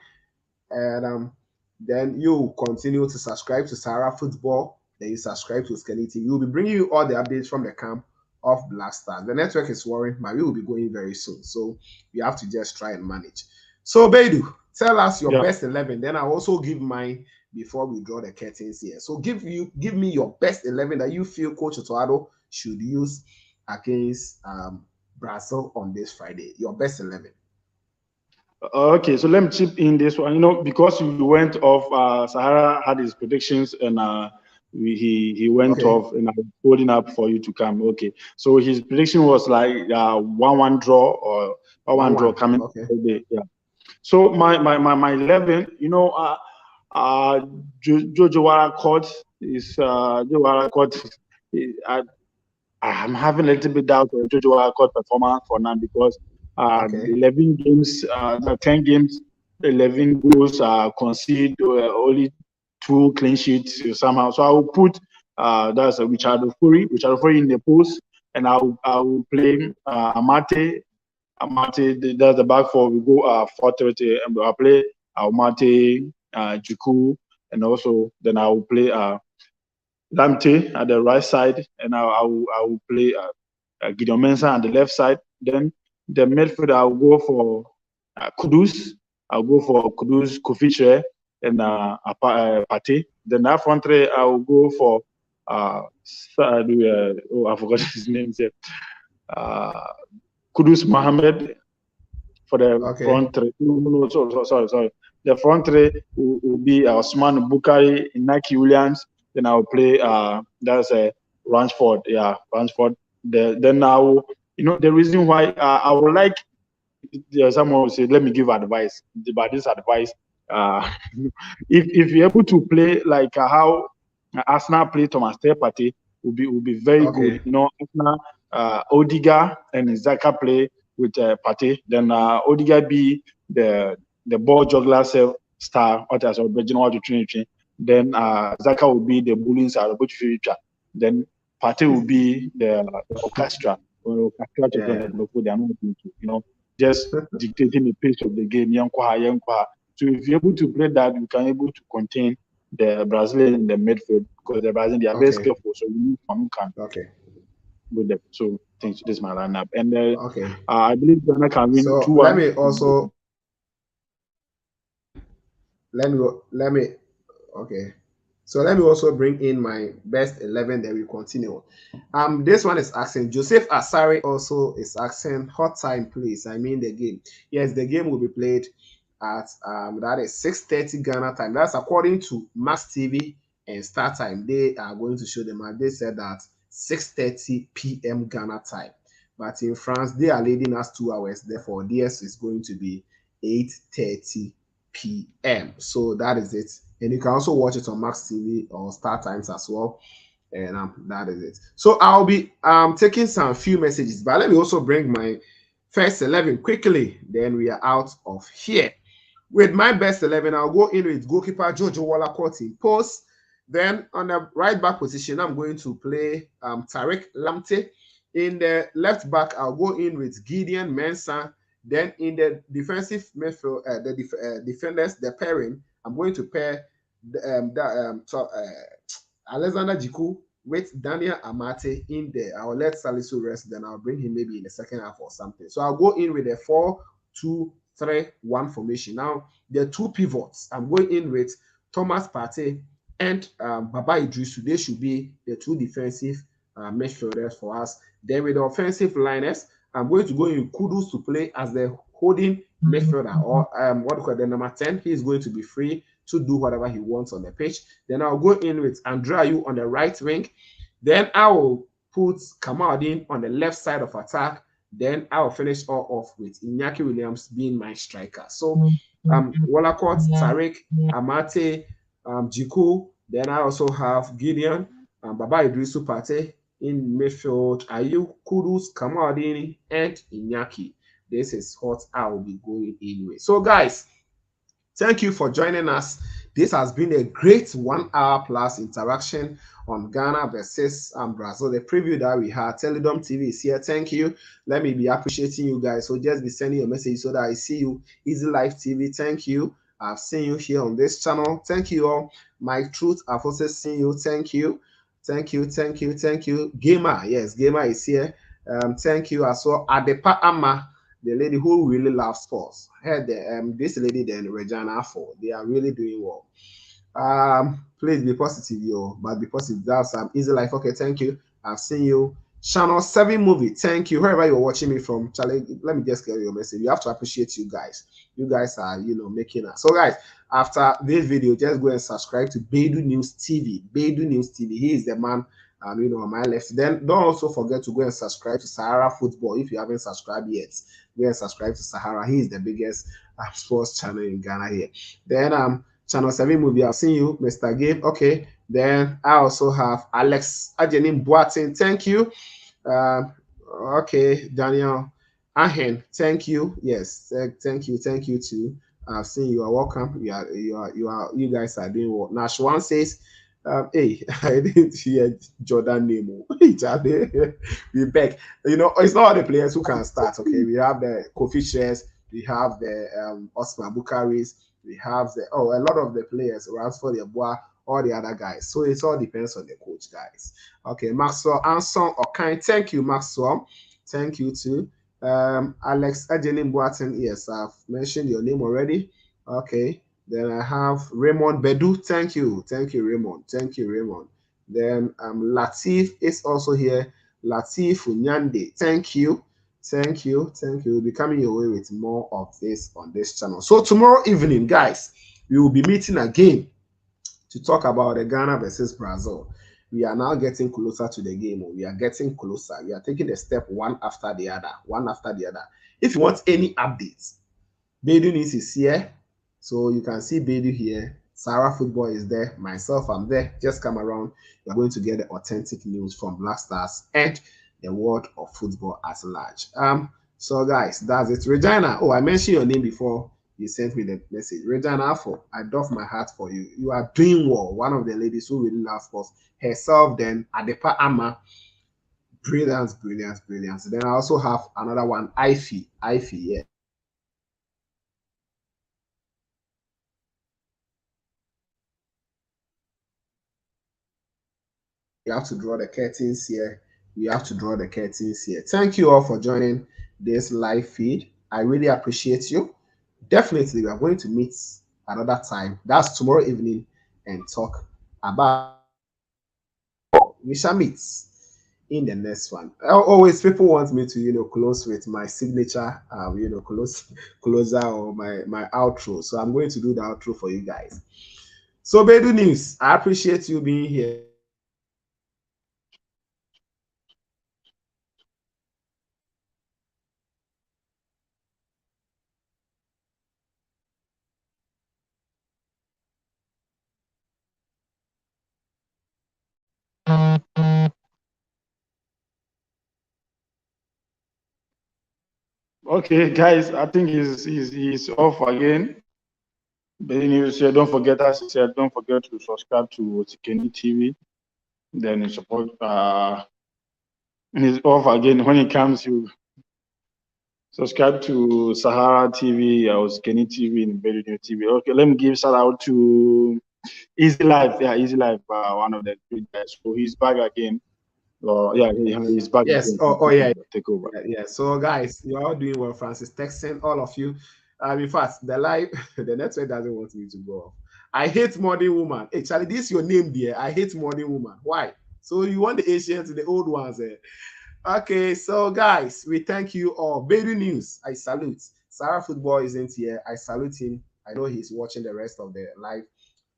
And then you continue to subscribe to Sarah Football. Then you subscribe to Skelly TV. We'll be bringing you all the updates from the camp of Black Stars. The network is worrying, but we will be going very soon. So we have to just try and manage. So Bedu, tell us your best 11. Then I'll also give mine before we draw the curtains here. So give me your best 11 that you feel Coach Otoado should use against Brazil on this Friday. Your best 11. Okay, so let me chip in this one. Because you went off, Sahara had his predictions, and he went off, and I was holding up for you to come. Okay, so his prediction was like 1-1 draw or 1-1 draw coming. Okay. Yeah. So my 11, Jojo Warakot is Jojo Warakot. I'm having a little bit doubt on Jojo Warakot performance for now because 11 games, 10 games, 11 goals, concede only 2 clean sheets somehow. So I will put that's Richard Ofori in the post, and I will play Amate. That's the back four. We go 4-3, and I'll play Amate, Juku, and also then I will play Lamte at the right side, and I will play Gideon Mensah on the left side. Then the midfield, I'll go for Kudus. I'll go for Kudus, Kofiche, and Pate. Then that front three, I'll go for I forgot his name. Kudus Mohammed for the front three. No, sorry. The front three will be Osman Bukari, Inaki Williams. Then I'll play that's Ransford. Yeah, Ransford. Then now, the reason why I would like, someone will say, let me give advice. But this advice, if you're able to play like how Arsenal play Thomas Partey, will be very good. Arsenal, Odiga and Zaka play with Partey. Then Odiga be the ball juggler star, or as original to train. Then Zaka will be the bullying side of future. Then Partey will be the orchestra. Just dictating the pace of the game. So if you're able to play that, you can able to contain the Brazilian in the midfield, because the Brazilian, they are very skillful. So you need someone who can with them. So I think this is my lineup. And I believe Ghana can win 2-1. Let me also So let me also bring in my best 11. Then we continue. This one is asking Joseph Asari. Also is asking hot time, please. I mean the game. Yes, the game will be played at that is 6:30 Ghana time. That's according to Max TV and Star Time. They are going to show them, and they said that 6:30 p.m. Ghana time. But in France, they are leading us 2 hours. Therefore, DS is going to be 8:30 p.m. So that is it. And you can also watch it on Max TV or Star Times as well. And that is it. So I'll be taking some few messages, but let me also bring my first 11 quickly. Then we are out of here. With my best 11, I'll go in with goalkeeper Jojo Wallacott in post. Then on the right back position, I'm going to play Tariq Lamptey. In the left back, I'll go in with Gideon Mensah. Then in the defensive midfield, defenders, the pairing, I'm going to pair Alexander Jiku with Daniel Amate in there. I'll let Salisu rest, then I'll bring him maybe in the second half or something. So I'll go in with a 4-2-3-1 formation. Now, the two pivots, I'm going in with Thomas Partey and Baba Idrisu. They should be the two defensive midfielders for us. Then with the offensive liners, I'm going to go in Kudus to play as the holding midfielder, or what we call the number 10. He is going to be free to do whatever he wants on the pitch. Then I'll go in with Andrayu on the right wing. Then I will put Kamaldeen on the left side of attack. Then I will finish all off with Iñaki Williams being my striker. So Wallacott, Tariq, Amate, Jiku. Then I also have Gideon, Baba Idrisu Partey in midfield. Ayu, Kudus, Kamaldeen, and Iñaki. This is what I will be going in with. So guys, thank you for joining us. This has been a great 1 hour plus interaction on Ghana versus Brazil. The preview that we had, Teledom TV is here. Thank you. Let me be appreciating you guys. So just be sending your message so that I see you. Easy Life TV, thank you. I've seen you here on this channel. Thank you all. Mike Truth, I've also seen you. Thank you. Thank you. Thank you. Thank you. Gamer, yes, Gamer is here. Thank you as well. Adepa Ama, the lady who really loves sports. Heard this lady then Regina for. They are really doing well. Please be positive, yo, but be positive. That's Easy Life. Okay, thank you. I've seen you. Channel 7 movie. Thank you. Wherever you're watching me from, Charlie, let me just get your message. You have to appreciate you guys. You guys are, making us. So, guys, after this video, just go and subscribe to Bedu News TV. Bedu News TV. He is the man, on my left. Then don't also forget to go and subscribe to Sahara Football if you haven't subscribed yet. Go and subscribe to Sahara. He is the biggest sports channel in Ghana here. Then Channel 7 movie. I've seen you, Mr. Gabe. Okay. Then I also have Alex Ajenim Boatin. Thank you. Okay, Daniel Ahen. Thank you. Yes, thank you. Thank you too. I've seen you. Are welcome. You guys are doing well. Nash one says, hey, I didn't hear Jordan name. We back. It's not all the players who can start. Okay, we have the Kofi Shares, we have the Osman Bukaris, we have a lot of the players, Ransford Yeboah, all the other guys. So it all depends on the coach, guys. Okay, Maxwell Anson Okai. Thank you, Maxwell. Thank you too. Alex Ajenim Boatin. Yes, I've mentioned your name already. Okay. Then I have Raymond Bedu. Thank you. Thank you, Raymond. Thank you, Raymond. Then Latif is also here. Latif Unyande. Thank you. Thank you. Thank you. We'll be coming your way with more of this on this channel. So tomorrow evening, guys, we will be meeting again to talk about the Ghana versus Brazil. We are now getting closer to the game. We are getting closer. We are taking a step one after the other. One after the other. If you want any updates, Bedu News is here. So you can see Bedu here. Sarah Football is there. Myself, I'm there. Just come around. You're going to get the authentic news from Black Stars and the world of football at large. So guys, that's it. Regina. Oh, I mentioned your name before you sent me the message. Regina Afo, I doff my heart for you. You are doing well. One of the ladies who really loves sports. Herself, then Adepa Ama. Brilliant, brilliant, brilliant. Then I also have another one, Ify, yeah. We have to draw the curtains here. We have to draw the curtains here. Thank you all for joining this live feed. I really appreciate you. Definitely, we are going to meet another time. That's tomorrow evening and talk about. We shall meet in the next one. Always, people want me to, close with my signature, closer or my outro. So I'm going to do the outro for you guys. So Bedu News, I appreciate you being here. Okay, guys, I think he's off again. But don't forget, as I said, don't forget to subscribe to Otikeni TV. Then support He's off again. When he comes, you subscribe to Sahara TV or Skinny TV and Very New TV. Okay, let me give shout out to Easy Life. Yeah, Easy Life, one of the three guys. So he's back again. Yeah, he's back Yes. again. Oh yeah. Take over. Yeah. So guys, you're all doing well. Francis texting all of you. In fact, the live the network doesn't want me to go off. I hate modern woman. Hey, Charlie, this is your name, dear. I hate modern woman. Why? So you want the Asians, the old ones? Okay, so guys, we thank you all. Baby news, I salute. Sarah Football isn't here. I salute him. I know he's watching the rest of the live.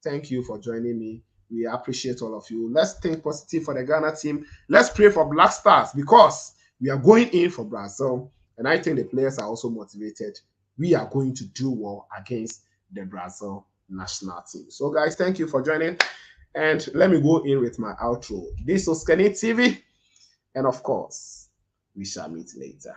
Thank you for joining me. We appreciate all of you. Let's think positive for the Ghana team. Let's pray for Black Stars because we are going in for Brazil. And I think the players are also motivated. We are going to do well against the Brazil national team. So, guys, thank you for joining. And let me go in with my outro. This was Scanny TV. And of course, we shall meet later.